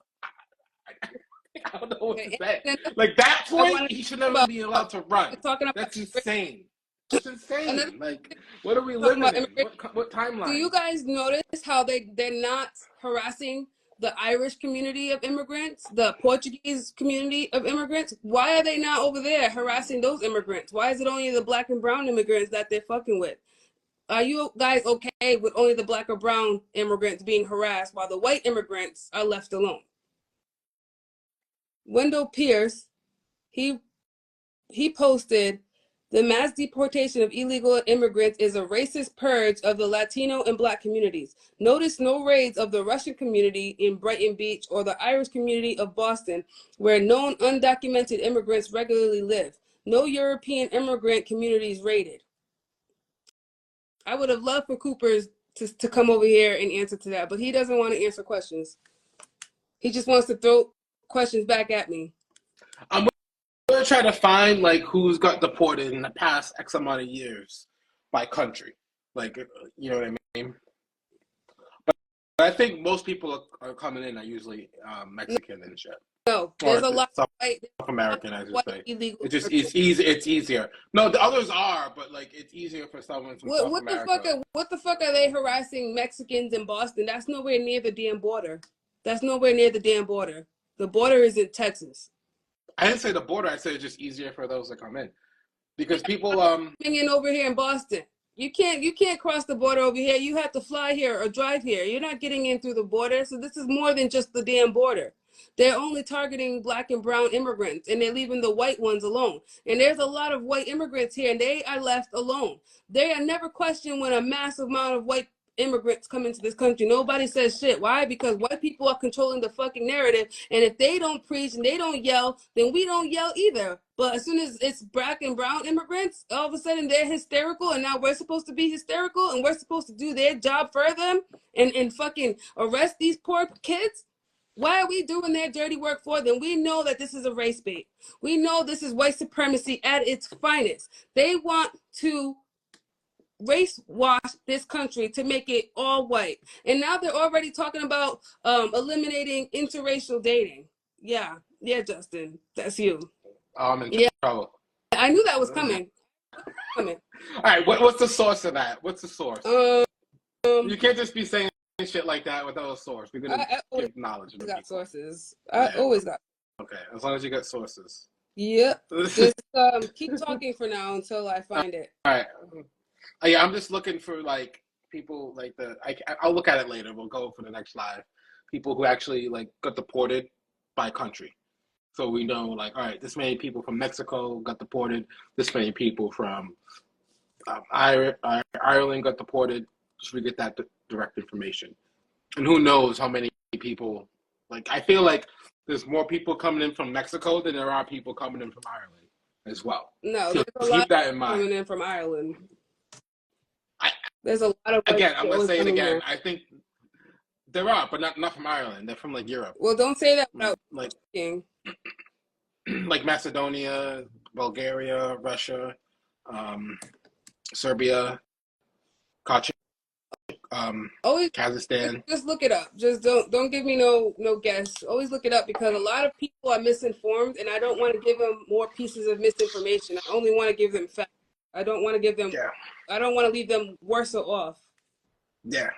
I don't know what to say. Like that point, he should never be allowed to run. That's insane. It's insane. Like, what are we living in? What timeline? Do you guys notice how they're not harassing the Irish community of immigrants, the Portuguese community of immigrants? Why are they not over there harassing those immigrants? Why is it only the black and brown immigrants that they're fucking with? Are you guys okay with only the black or brown immigrants being harassed while the white immigrants are left alone? Wendell Pierce, he posted, the mass deportation of illegal immigrants is a racist purge of the Latino and black communities. Notice no raids of the Russian community in Brighton Beach or the Irish community of Boston, where known undocumented immigrants regularly live. No European immigrant communities raided. I would have loved for Coopers to come over here and answer to that, but he doesn't want to answer questions. He just wants to throw questions back at me. I'm gonna try to find like who's got deported in the past X amount of years by country, like, you know what I mean. But I think most people are coming in are usually Mexican and shit. No, there's a lot of South American, I should say. Illegal. It's easy. It's easier. No, the others are, but like it's easier for someone from South America. What the fuck are they harassing Mexicans in Boston? That's nowhere near the damn border. That's nowhere near the damn border. The border is in Texas. I didn't say the border. I said it's just easier for those to come in, because people coming in over here in Boston. You can't cross the border over here. You have to fly here or drive here. You're not getting in through the border. So this is more than just the damn border. They're only targeting black and brown immigrants, and they're leaving the white ones alone. And there's a lot of white immigrants here, and they are left alone. They are never questioned when a massive amount of white immigrants come into this country. Nobody says shit. Why? Because white people are controlling the fucking narrative, and if they don't preach and they don't yell, then we don't yell either. But as soon as it's black and brown immigrants, all of a sudden they're hysterical, and now we're supposed to be hysterical, and we're supposed to do their job for them and fucking arrest these poor kids. Why are we doing their dirty work for them? We know that this is a race bait. We know this is white supremacy at its finest. They want to race wash this country to make it all white. And now they're already talking about eliminating interracial dating. Yeah, Justin, that's you. I'm in trouble. I knew that was coming. All right, what's the source of that? What's the source? You can't just be saying shit like that without a source. We're gonna give knowledge. I got sources. I always got. Okay, as long as you got sources. Yep. Just keep talking for now until I find it. All right. Yeah, I'm just looking for like people like I'll look at it later. We'll go for the next live. People who actually like got deported by country. So we know like, all right, this many people from Mexico got deported. This many people from Ireland got deported. Just we get that direct information. And who knows how many people, like I feel like there's more people coming in from Mexico than there are people coming in from Ireland as well. No, so there's a lot keep that in mind. Coming in from Ireland. There's a lot of again. I'm gonna say it again. I think there are, but not from Ireland. They're from like Europe. Well, don't say that without like thinking. Like Macedonia, Bulgaria, Russia, Serbia, always Kazakhstan. Just look it up. Just don't give me no guess. Always look it up, because a lot of people are misinformed, and I don't want to give them more pieces of misinformation. I only want to give them facts. I don't want to give them. Yeah. I don't want to leave them worse or off. Yeah,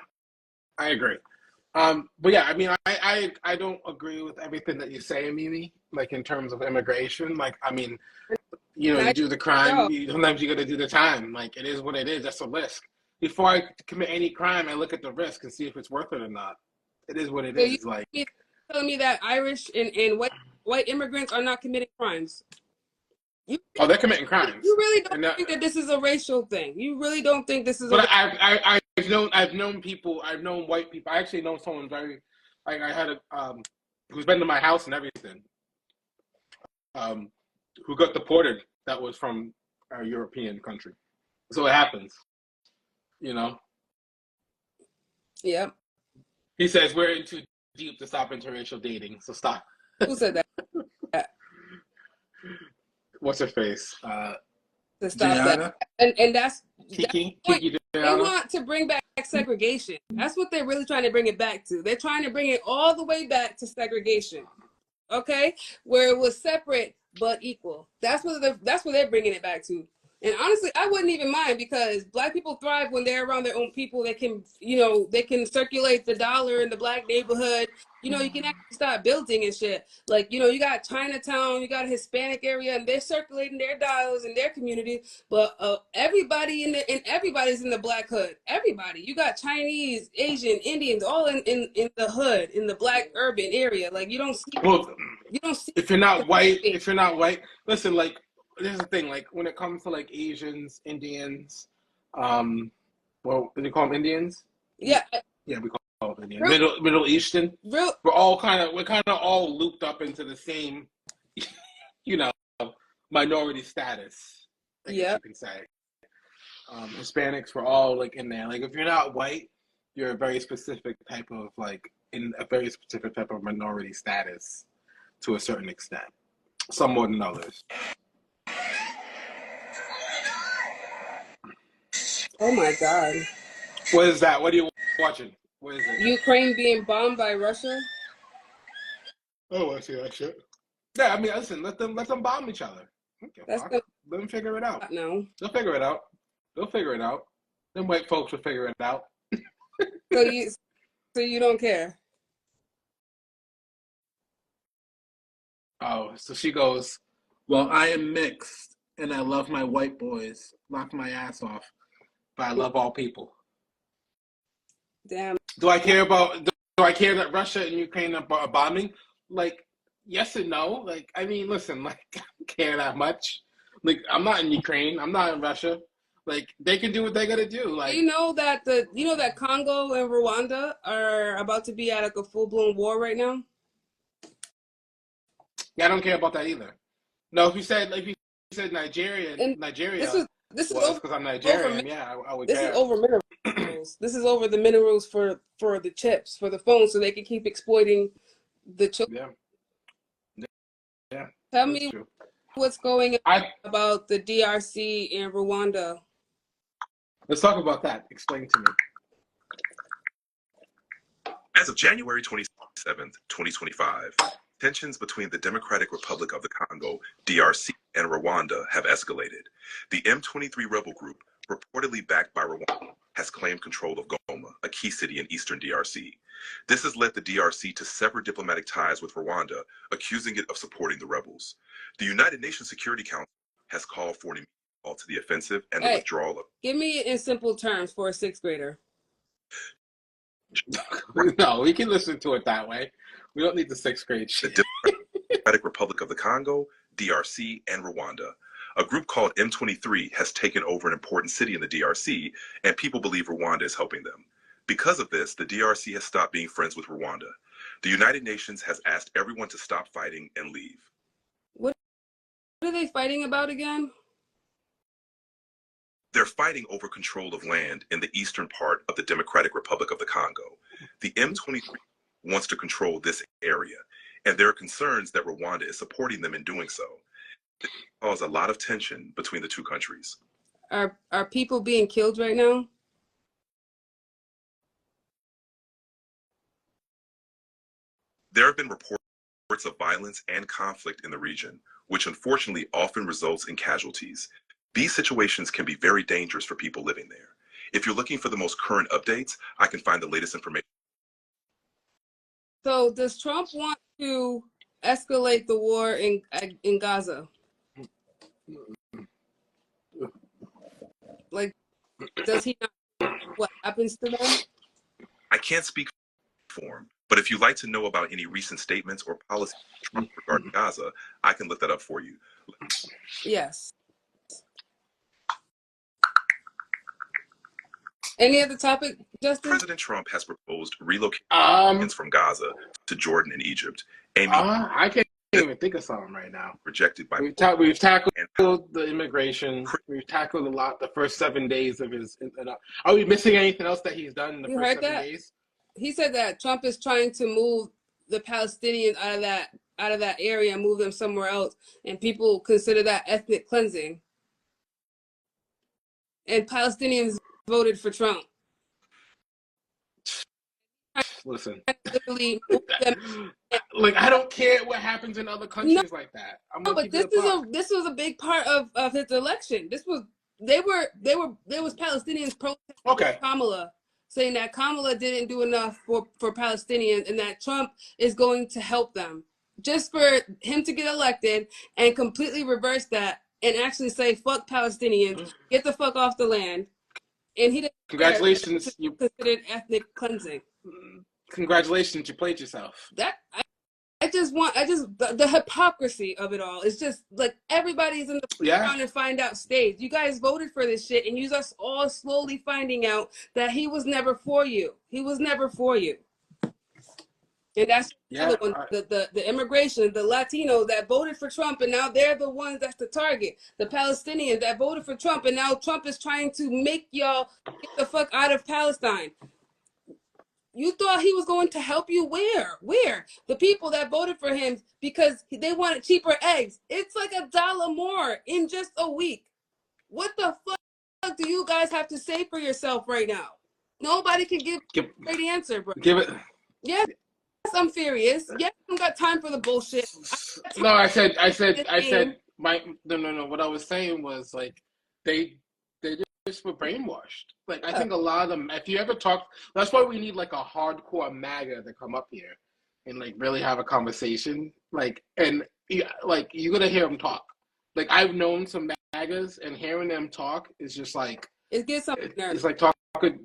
I agree. But yeah, I mean, I don't agree with everything that you say, Mimi. Like in terms of immigration, like I mean, you know, you do the crime. Sometimes you got to do the time. Like it is what it is. That's a risk. Before I commit any crime, I look at the risk and see if it's worth it or not. It is what it is. Like telling me that Irish and white immigrants are not committing crimes. They're committing crimes. You really don't think that this is a racial thing. You really don't think this is. But I've known people. I've known white people. I actually know someone very, like I had a who's been to my house and everything. who got deported that was from a European country. So it happens, you know. Yep. He says we're in too deep to stop interracial dating, so stop. Who said that? What's her face? To stop Gianna? that. And that's Kiki the point. Gianna? They want to bring back segregation. That's what they're really trying to bring it back to. They're trying to bring it all the way back to segregation. Okay? Where it was separate but equal. That's what they're bringing it back to. And honestly, I wouldn't even mind, because Black people thrive when they're around their own people. They can, they can circulate the dollar in the Black neighborhood. You can actually start building and shit. Like, you got Chinatown, you got a Hispanic area, and they're circulating their dollars in their community. But everybody's in the Black hood. Everybody. You got Chinese, Asian, Indians, all in the hood, in the Black urban area. Like, you don't see. Well, if you're not white, listen, like, there's the thing, like, when it comes to, like, Asians, Indians, well, do you call them Indians? Yeah. Yeah, we call them Indians. Middle Eastern. We're kind of all looped up into the same, minority status, I guess you can say. Hispanics, we're all, like, in there. Like, if you're not white, you're a very specific type of, like, in a very specific type of minority status to a certain extent. Some more than others. Oh my God. What is that? What are you watching? What is it? Ukraine being bombed by Russia? Oh, I see that shit. Yeah, I mean, listen, let them bomb each other. Okay, let them figure it out. No. They'll figure it out. Them white folks will figure it out. So you don't care? Oh, so she goes, well, I am mixed, and I love my white boys. Knock my ass off. But I love all people. Damn. Do I care that Russia and Ukraine are bombing? Like, yes and no. Like, I mean, listen, like, I don't care that much. Like, I'm not in Ukraine. I'm not in Russia. Like, they can do what they gotta do. Like, you know that Congo and Rwanda are about to be at like a full-blown war right now? Yeah, I don't care about that either. No, if you said Nigeria, This is because I'm Nigerian. I would care. This is over minerals. This is over the minerals for the chips, for the phones, so they can keep exploiting the children. Yeah. Tell me what's going on about the DRC and Rwanda. Let's talk about that. Explain to me. As of January 27th, 2025, tensions between the Democratic Republic of the Congo, DRC, and Rwanda have escalated. The M23 rebel group, reportedly backed by Rwanda, has claimed control of Goma, a key city in eastern DRC. This has led the DRC to sever diplomatic ties with Rwanda, accusing it of supporting the rebels. The United Nations Security Council has called for an immediate halt to the offensive and the withdrawal of... Give me it in simple terms for a sixth grader. No, we can listen to it that way. We don't need the sixth grade shit. The Democratic Republic of the Congo, DRC, and Rwanda. A group called M23 has taken over an important city in the DRC, and people believe Rwanda is helping them. Because of this, the DRC has stopped being friends with Rwanda. The United Nations has asked everyone to stop fighting and leave. What are they fighting about again? They're fighting over control of land in the eastern part of the Democratic Republic of the Congo. The M23 wants to control this area, and there are concerns that Rwanda is supporting them in doing so. This causes a lot of tension between the two countries. Are people being killed right now? There have been reports of violence and conflict in the region, which unfortunately often results in casualties. These situations can be very dangerous for people living there. If you're looking for the most current updates, I can find the latest information. So does Trump want to escalate the war in Gaza? Like, does he not? What happens to them? I can't speak for him, but if you'd like to know about any recent statements or policies of Trump regarding Gaza, I can look that up for you. Yes. Any other topic, Justin? President Trump has proposed relocating from Gaza to Jordan and Egypt. I can't even think of something right now. Rejected by We've tackled the immigration. We've tackled a lot the first 7 days of his. Are we missing anything else that he's done in the You first heard 7 that? days? He said that Trump is trying to move the Palestinians out of that area and move them somewhere else, and people consider that ethnic cleansing. And Palestinians voted for Trump. Listen, Literally move them. like I don't care what happens in other countries like that. I'm No, gonna but keep it a buck. this was a big part of his election. There was Palestinians protesting Kamala, saying that Kamala didn't do enough for Palestinians and that Trump is going to help them. Just for him to get elected and completely reverse that and actually say fuck Palestinians, get the fuck off the land. And he didn't. Congratulations, you considered ethnic cleansing. Congratulations, you played yourself. The hypocrisy of it all. It's just like everybody's in the trying to find out stage. You guys voted for this shit and you us all slowly finding out that he was never for you. He was never for you. And that's the other one, the immigration, the Latinos that voted for Trump and now they're the ones that's the target. The Palestinians that voted for Trump and now Trump is trying to make y'all get the fuck out of Palestine. You thought he was going to help you? Where? The people that voted for him because they wanted cheaper eggs. It's like $1 more in just a week. What the fuck do you guys have to say for yourself right now? Nobody can give a great answer, bro. Give it. Yes, I'm furious. Yes, I don't got time for the bullshit. No, I said no. What I was saying was like they just were brainwashed. Like I think a lot of them. If you ever talk, that's why we need like a hardcore MAGA to come up here and like really have a conversation. Like like you're gonna hear them talk. Like I've known some MAGAs and hearing them talk is just like it gets something. It's like talking.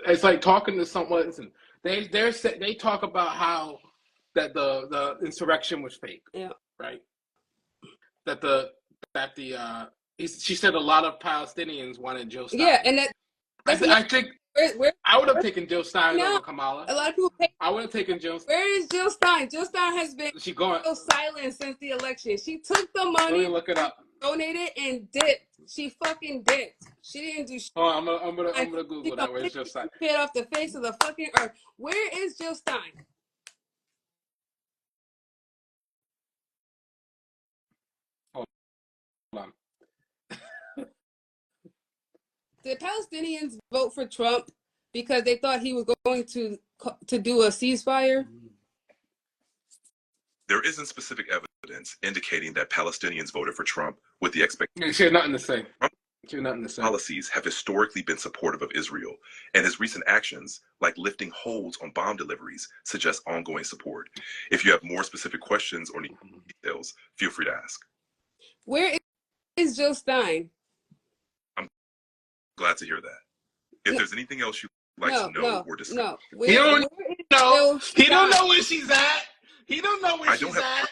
It's like talking to someone. Listen, they talk about how that the insurrection was fake. Yeah. Right. She said a lot of Palestinians wanted Jill Stein. Yeah, and I think I would have taken Jill Stein over Kamala. A lot of people I would have taken Jill. Where is Jill Stein? Jill Stein has been so silent since the election. She took the money, let me look it up, donated, and dipped. She fucking dipped. She didn't do shit. Oh, I'm gonna Google that. Where's Jill Stein? Hit off the face of the fucking earth. Where is Jill Stein? Hold on. Did Palestinians vote for Trump because they thought he was going to do a ceasefire? There isn't specific evidence indicating that Palestinians voted for Trump with the expectation. She had nothing to say. Policies have historically been supportive of Israel, and his recent actions, like lifting holds on bomb deliveries, suggest ongoing support. If you have more specific questions or need details, feel free to ask. Where is Jill Stein? I'm glad to hear that. If there's anything else you'd like to know or discuss. He don't know. He don't know where she's at. He don't know where she's at.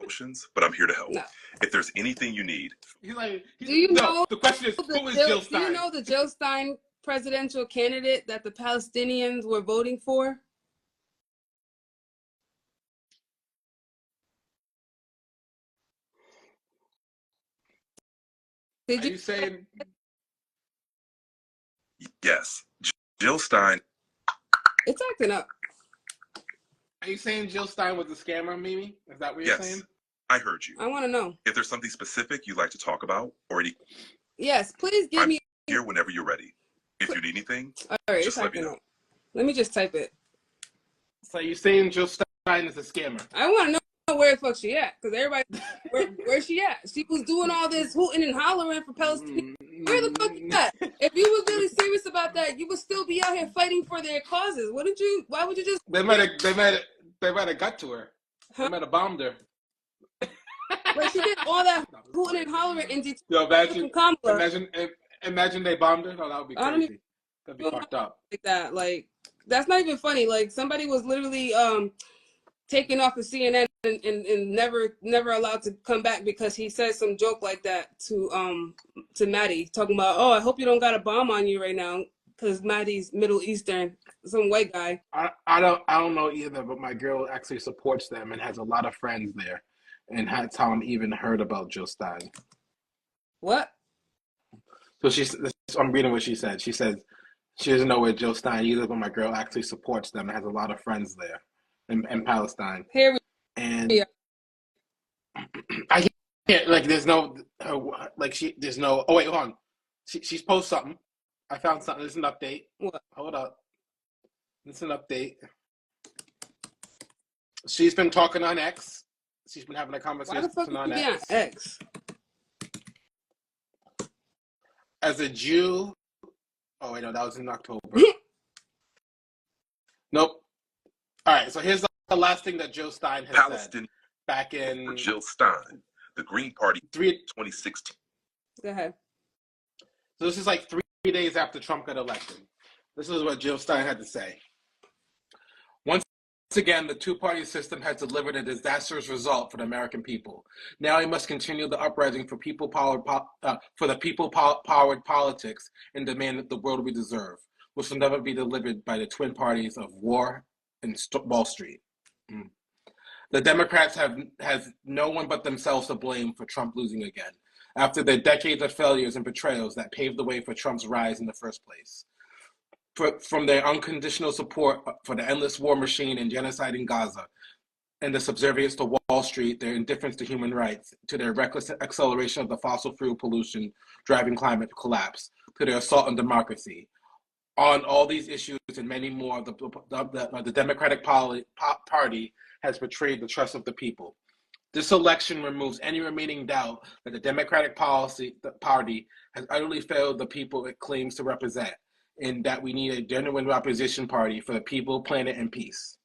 Emotions, but I'm here to help. No. If there's anything you need. Do you know? The question is, who is Jill Stein? Do you know the Jill Stein presidential candidate that the Palestinians were voting for? Are you saying? Yes, Jill Stein. It's acting up. Are you saying Jill Stein was a scammer, Mimi? Is that what you're saying? I heard you. I want to know. If there's something specific you'd like to talk about or any. Yes, please give me. Here whenever you're ready. If you need anything, all right, just let me know. Let me just type it. So you're saying Jill Stein is a scammer? I want to know where the fuck she at, because everybody, where's she at? She was doing all this hooting and hollering for Palestine. Where the fuck you at? If you was really serious about that, you would still be out here fighting for their causes. Wouldn't you? Why would you just? They might have got to her. Huh? They might have bombed her. But she did all that hooting and hollering in Detroit. Yo, imagine they bombed her. No, that would be crazy. That'd be fucked up. Like that, like that's not even funny. Like somebody was literally taken off of CNN and never allowed to come back because he said some joke like that to Maddie, talking about, oh, I hope you don't got a bomb on you right now. because Maddie's Middle Eastern, some white guy. I don't know either, but my girl actually supports them and has a lot of friends there, and that's how I'm even heard about Jill Stein. What? So I'm reading what she said. She says she doesn't know where Jill Stein either, but my girl actually supports them and has a lot of friends there in Palestine. Here we And I can't, like, there's no, there's no, oh wait, hold on. She's posted something. I found something. There's an update. What? Hold up. It's an update. She's been talking on X. She's been having a conversation Why the fuck on you be on X? As a Jew, oh wait, no, that was in October. Nope. All right, so here's the last thing that Jill Stein has said back in Jill Stein, the Green Party, 2016. Go ahead. So this is like 3 days after Trump got elected. This is what Jill Stein had to say. Once again, the two-party system has delivered a disastrous result for the American people. Now we must continue the uprising for people-powered politics and demand the world we deserve, which will never be delivered by the twin parties of war and Wall Street. The Democrats has no one but themselves to blame for Trump losing again, after the decades of failures and betrayals that paved the way for Trump's rise in the first place. From their unconditional support for the endless war machine and genocide in Gaza, and the subservience to Wall Street, their indifference to human rights, to their reckless acceleration of the fossil fuel pollution driving climate collapse, to their assault on democracy. On all these issues and many more, the Democratic Party has betrayed the trust of the people. This election removes any remaining doubt that the Democratic Party has utterly failed the people it claims to represent, and that we need a genuine opposition party for the people, planet, and peace.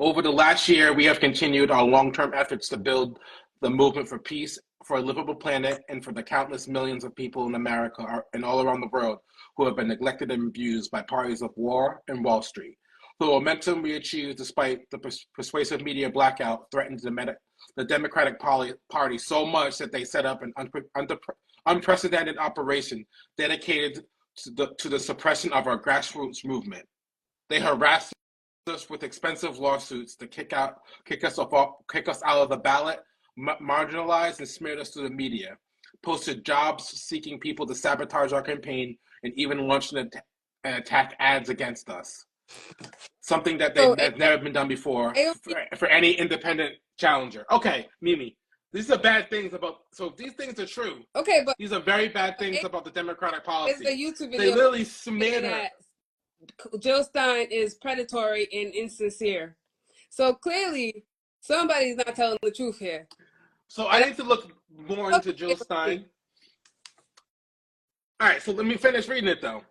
Over the last year, we have continued our long-term efforts to build the movement for peace, for a livable planet, and for the countless millions of people in America and all around the world who have been neglected and abused by parties of war and Wall Street. The momentum we achieved despite the persuasive media blackout threatened the Democratic Party so much that they set up an unprecedented operation dedicated to the suppression of our grassroots movement. They harassed us with expensive lawsuits to kick us out of the ballot, marginalized and smeared us to the media, posted jobs-seeking people to sabotage our campaign, and even launched an attack ads against us. Something that has never been done before for any independent challenger. Okay, Mimi, these are bad things so these things are true. Okay, but these are very bad things about the Democratic policy. It's a YouTube video. They literally smeared her. Jill Stein is predatory and insincere. So clearly, somebody's not telling the truth here. So I need to look more into Jill Stein. All right, so let me finish reading it, though.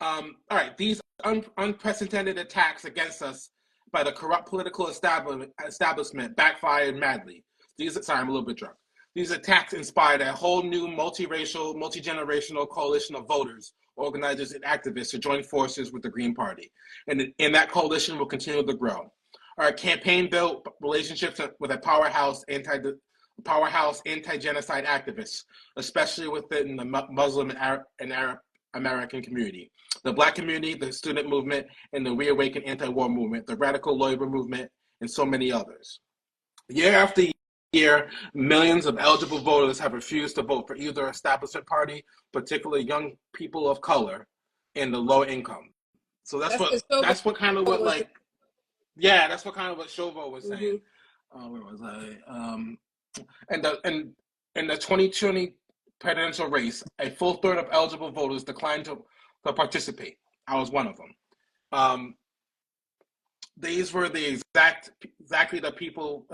All right, these unprecedented attacks against us by the corrupt political establishment backfired madly. Sorry, I'm a little bit drunk. These attacks inspired a whole new multiracial, multi-generational coalition of voters, organizers, and activists to join forces with the Green Party. And that coalition will continue to grow. Our campaign built relationships with a powerhouse anti-genocide activists, especially within the Muslim and Arab American community, the Black community, the student movement, and the reawakened anti-war movement, the radical labor movement, and so many others. Year after year, millions of eligible voters have refused to vote for either establishment party, particularly young people of color and the low income. So that's what kind of what Shovo was saying. Where was I? And the 2020 presidential race, a full third of eligible voters declined to participate. I was one of them. These were exactly the people.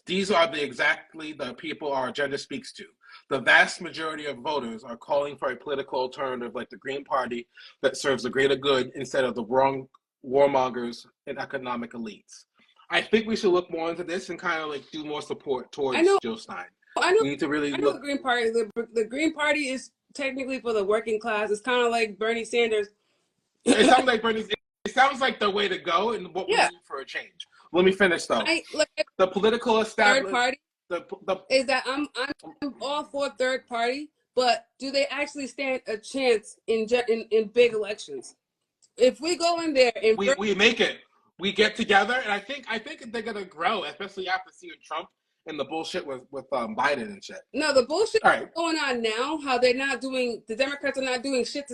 These are exactly the people our agenda speaks to. The vast majority of voters are calling for a political alternative like the Green Party that serves the greater good instead of the wrong warmongers and economic elites. I think we should look more into this and kind of like do more support towards Jill Stein. I know. We need to really look. The Green Party. The Green Party is technically for the working class. It's kind of like Bernie Sanders. It sounds like Bernie. It sounds like the way to go and what we need for a change. Let me finish though. The political establishment. Third party is that I'm all for third party, but do they actually stand a chance in big elections? If we go in there and we make it, we get together, and I think they're gonna grow, especially after seeing Trump and the bullshit with Biden and shit. No, the bullshit right. going on now, how they're not doing, the Democrats are not doing shit,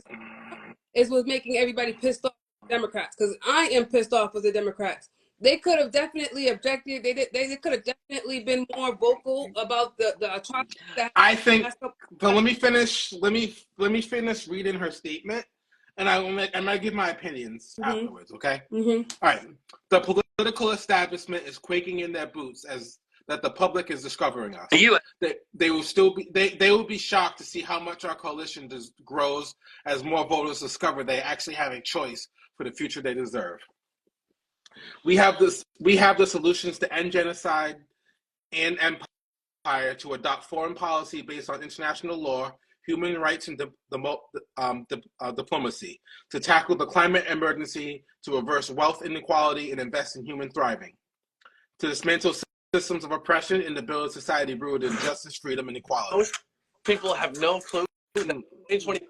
is what's making everybody pissed off with the Democrats. Because I am pissed off with the Democrats. They could have definitely objected. They could have definitely been more vocal about the atrocities that I think. So let me finish. Let me finish reading her statement, and I might give my opinions afterwards. Okay. All right. The political establishment is quaking in their boots as that the public is discovering us. They will still be they will be shocked to see how much our coalition grows as more voters discover they actually have a choice for the future they deserve. We have the solutions to end genocide and empire, to adopt foreign policy based on international law, human rights, and diplomacy, to tackle the climate emergency, to reverse wealth inequality and invest in human thriving, to dismantle systems of oppression and to build a society rooted in justice, freedom, and equality. Most people have no clue that 2020.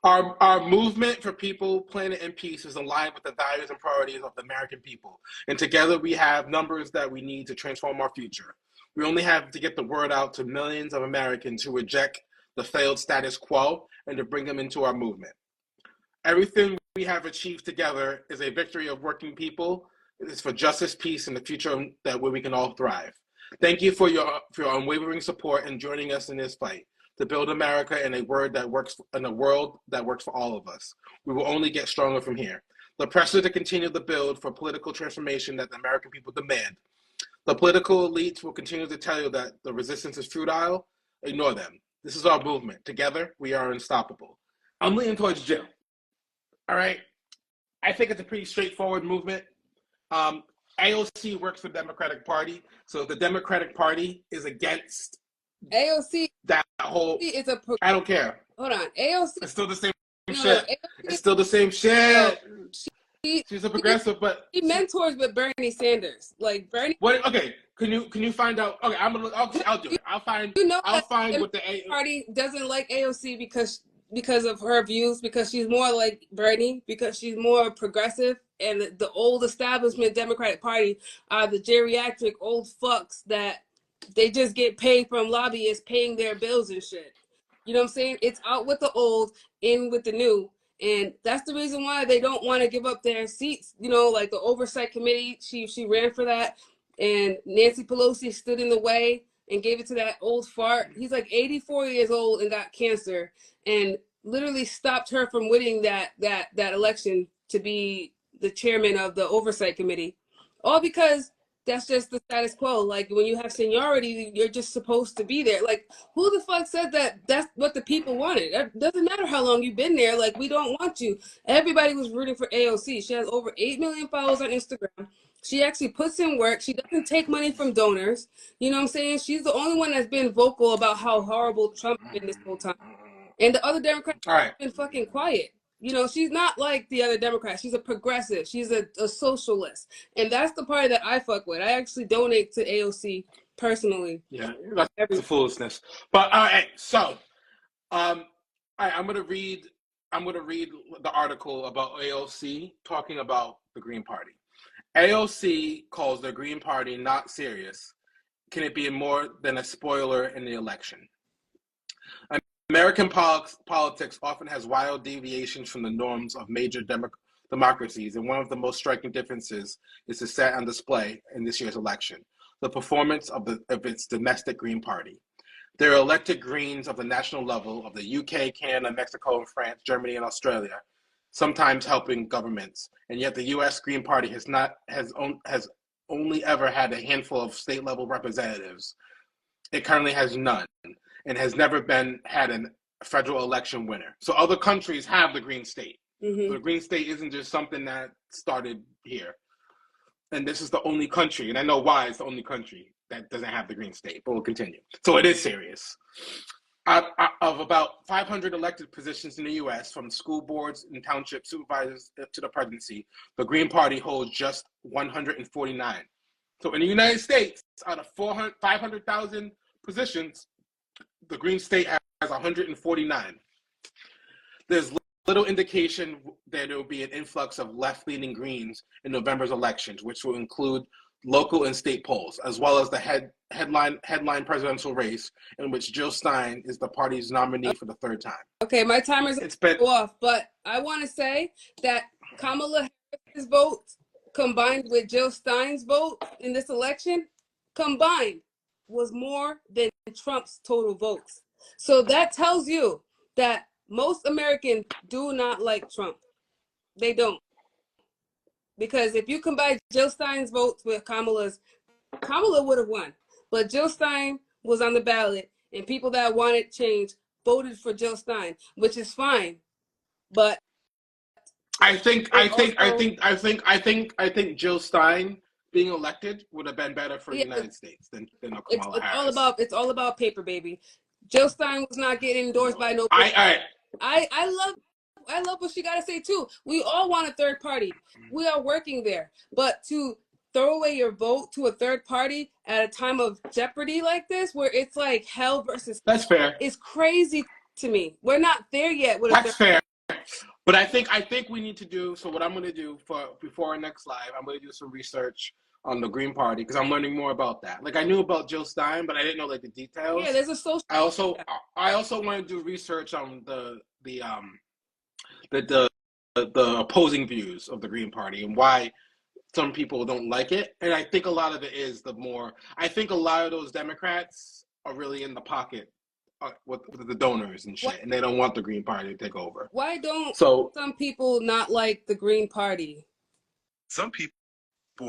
Our movement for people, planet, and peace is aligned with the values and priorities of the American people. And together we have numbers that we need to transform our future. We only have to get the word out to millions of Americans who reject the failed status quo and to bring them into our movement. Everything we have achieved together is a victory of working people. It is for justice, peace, and the future that where we can all thrive. Thank you for your unwavering support and joining us in this fight to build America in a world that works for all of us. We will only get stronger from here. The pressure to continue the build for political transformation that the American people demand. The political elites will continue to tell you that the resistance is futile. Ignore them. This is our movement. Together, we are unstoppable. I'm leaning towards Jim. All right. I think it's a pretty straightforward movement. AOC works for the Democratic Party, so the Democratic Party is against AOC. That whole. I don't care. Hold on. AOC. It's still the same shit. It's still the same shit. She's a progressive, but she mentors with Bernie Sanders. Like Bernie. What? Okay. Can you find out? Okay, I'll do it. I'll find what the party doesn't like AOC because of her views, because she's more like Bernie, because she's more progressive, and the old establishment Democratic Party are the geriatric old fucks that they just get paid from lobbyists paying their bills and shit. You know what I'm saying? It's out with the old, in with the new. And that's the reason why they don't want to give up their seats. You know, like the oversight committee, she ran for that. And Nancy Pelosi stood in the way and gave it to that old fart. He's like 84 years old and got cancer, and literally stopped her from winning that election to be the chairman of the oversight committee. All because that's just the status quo. Like when you have seniority, you're just supposed to be there. Like who the fuck said that that's what the people wanted? It doesn't matter how long you've been there. Like we don't want you. Everybody was rooting for AOC. She has over 8 million followers on Instagram. She actually puts in work. She doesn't take money from donors. You know what I'm saying? She's the only one that's been vocal about how horrible Trump has been this whole time. And the other Democrats have been fucking quiet. You know, she's not like the other Democrats. She's a progressive. She's a socialist. And that's the party that I fuck with. I actually donate to AOC personally. Yeah, that's foolishness. But all right, so I'm gonna read the article about AOC talking about the Green Party. AOC calls the Green Party not serious. Can it be more than a spoiler in the election? American politics often has wild deviations from the norms of major democracies, and one of the most striking differences is set on display in this year's election: the performance of its domestic Green Party. There are elected Greens of the national level of the UK, Canada, Mexico, and France, Germany, and Australia, sometimes helping governments, and yet the U.S. Green Party has only ever had a handful of state-level representatives. It currently has none, and has never had a federal election winner. So other countries have the Green State. Mm-hmm. So the Green State isn't just something that started here. And this is the only country, and I know why it's the only country that doesn't have the Green State, but we'll continue. So it is serious. Of about 500 elected positions in the U.S., from school boards and township supervisors to the presidency, the Green Party holds just 149. So in the United States, out of 500,000 positions, the Green State 149. There's little indication that there will be an influx of left-leaning Greens in November's elections, which will include local and state polls, as well as the headline presidential race in which Jill Stein is the party's nominee for the third time. Okay, my timer's off, but I want to say that Kamala Harris's vote combined with Jill Stein's vote in this election combined was more than Trump's total votes. So that tells you that most Americans do not like Trump. They don't. Because if you combine Jill Stein's votes with Kamala's, Kamala would have won. But Jill Stein was on the ballot, and people that wanted change voted for Jill Stein, which is fine. But I think Jill Stein being elected would have been better for the United States than Kamala Harris. It's all about paper, baby. Jill Stein was not getting endorsed by no. I love what she got to say too. We all want a third party. We are working there, but to throw away your vote to a third party at a time of jeopardy like this, where it's like hell versus that's fair. It's crazy to me. We're not there yet. That's fair. But I think we need to do. So what I'm going to do before our next live, I'm going to do some research on the Green Party because I'm learning more about that. Like I knew about Jill Stein, but I didn't know like the details. Yeah, there's a social. I also want to do research on the opposing views of the Green Party and why some people don't like it. And I think a lot of it is I think a lot of those Democrats are really in the pocket with the donors and shit, and they don't want the Green Party to take over. Why don't some people not like the Green Party? Some people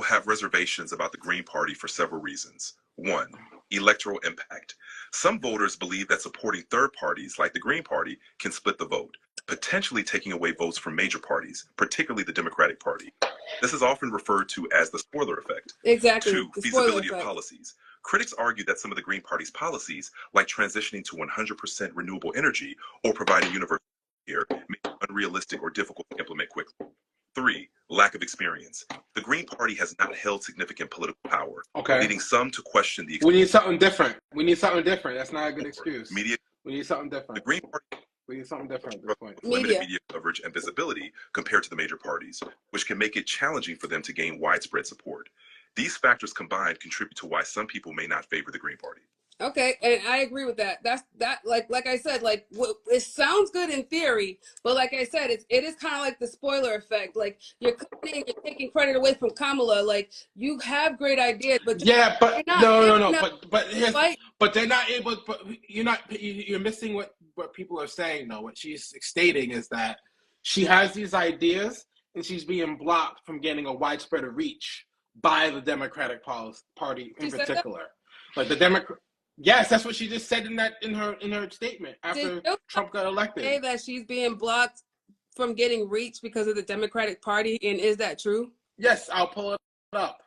have reservations about the Green Party for several reasons. One, electoral impact. Some voters believe that supporting third parties like the Green Party can split the vote, potentially taking away votes from major parties, particularly the Democratic Party. This is often referred to as the spoiler effect. Exactly. Two, feasibility of policies. Critics argue that some of the Green Party's policies, like transitioning to 100% renewable energy or providing universal care, may be unrealistic or difficult to implement quickly. Three, lack of experience. The Green Party has not held significant political power, leading some to question the. We need something different. That's not a good excuse. We need something different. The Green Party. We need something different at this point. Limited media coverage and visibility compared to the major parties, which can make it challenging for them to gain widespread support. These factors combined contribute to why some people may not favor the Green Party. Okay, and I agree with that. Like I said, like it sounds good in theory, but like I said, it is kind of like the spoiler effect. Like you're taking credit away from Kamala. Like you have great ideas, but yeah, but but they're not able. But you're missing what people are saying though. What she's stating is that she has these ideas and she's being blocked from getting a widespread reach by the Democratic Party in particular. Like the Democrat. Yes, that's what she just said in her statement after Trump got elected. Say that she's being blocked from getting reach because of the Democratic Party, and is that true? Yes, I'll pull it up.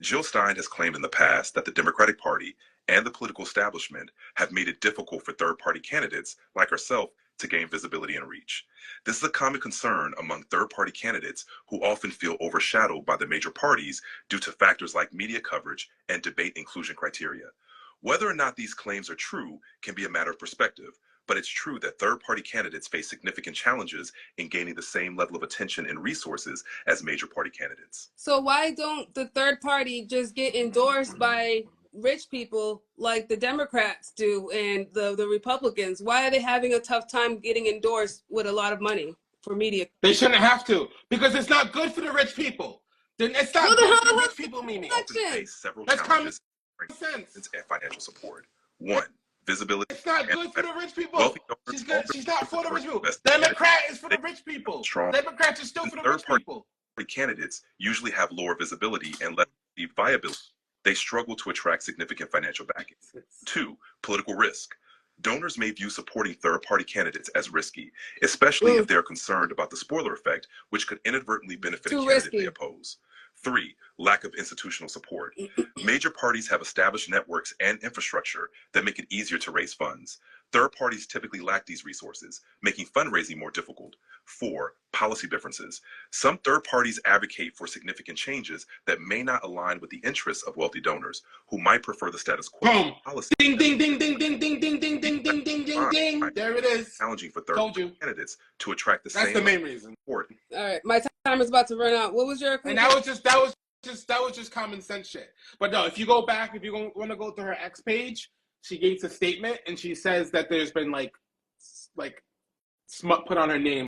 Jill Stein has claimed in the past that the Democratic Party and the political establishment have made it difficult for third-party candidates like herself to gain visibility and reach. This is a common concern among third-party candidates who often feel overshadowed by the major parties due to factors like media coverage and debate inclusion criteria. Whether or not these claims are true can be a matter of perspective, but it's true that third-party candidates face significant challenges in gaining the same level of attention and resources as major party candidates. So why don't the third party just get endorsed by rich people like the Democrats do and the Republicans? Why are they having a tough time getting endorsed with a lot of money for media? They shouldn't have to, because it's not good for the rich people. Then it's not good for the rich people, Mimi. Face several challenges and financial support. One, visibility. It's not good for the rich people. She's not for the rich people. Democrat is for the rich people. Democrats are still for the rich people. Candidates usually have lower visibility and less viability. They struggle to attract significant financial backing. Two, political risk. Donors may view supporting third-party candidates as risky, especially if they're concerned about the spoiler effect, which could inadvertently benefit a candidate they oppose. Three, lack of institutional support. Major parties have established networks and infrastructure that make it easier to raise funds. Third parties typically lack these resources, making fundraising more difficult. 4. Policy differences. Some third parties advocate for significant changes that may not align with the interests of wealthy donors, who might prefer the status quo. Boom. Policy. Ding, ding, ding, ding, ding, ding, ding, ding, ding, ding, ding, ding, ding. There it is. Challenging for third Told you. candidates to attract the That's same the main reason. support. All right, my time is about to run out. What was your And conclusion? that was just common sense shit. But no, if you go back, if you want to go to her X page, she gave a statement and she says that there's been like smut put on her name,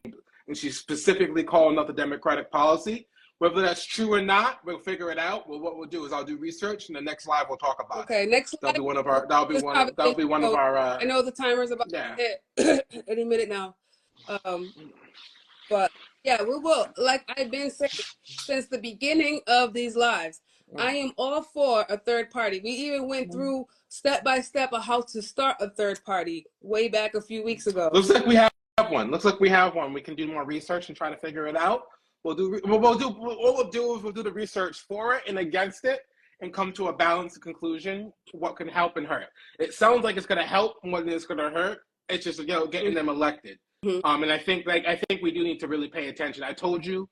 and she specifically calling out the Democratic policy. Whether that's true or not, we'll figure it out. Well, what we'll do is I'll do research, and the next live we'll talk about it. Okay, next That'll be one of our. That'll be one of our. I know the timer's about to hit any minute now, but yeah, we will. Like I've been saying since the beginning of these lives, I am all for a third party. We even went through step by step of how to start a third party way back a few weeks ago. Looks like we have one. We can do more research and try to figure it out. What we'll do is we'll do the research for it and against it, and come to a balanced conclusion. What can help and hurt? It sounds like it's going to help more than it's going to hurt. It's just getting them elected. And I think we do need to really pay attention. I told you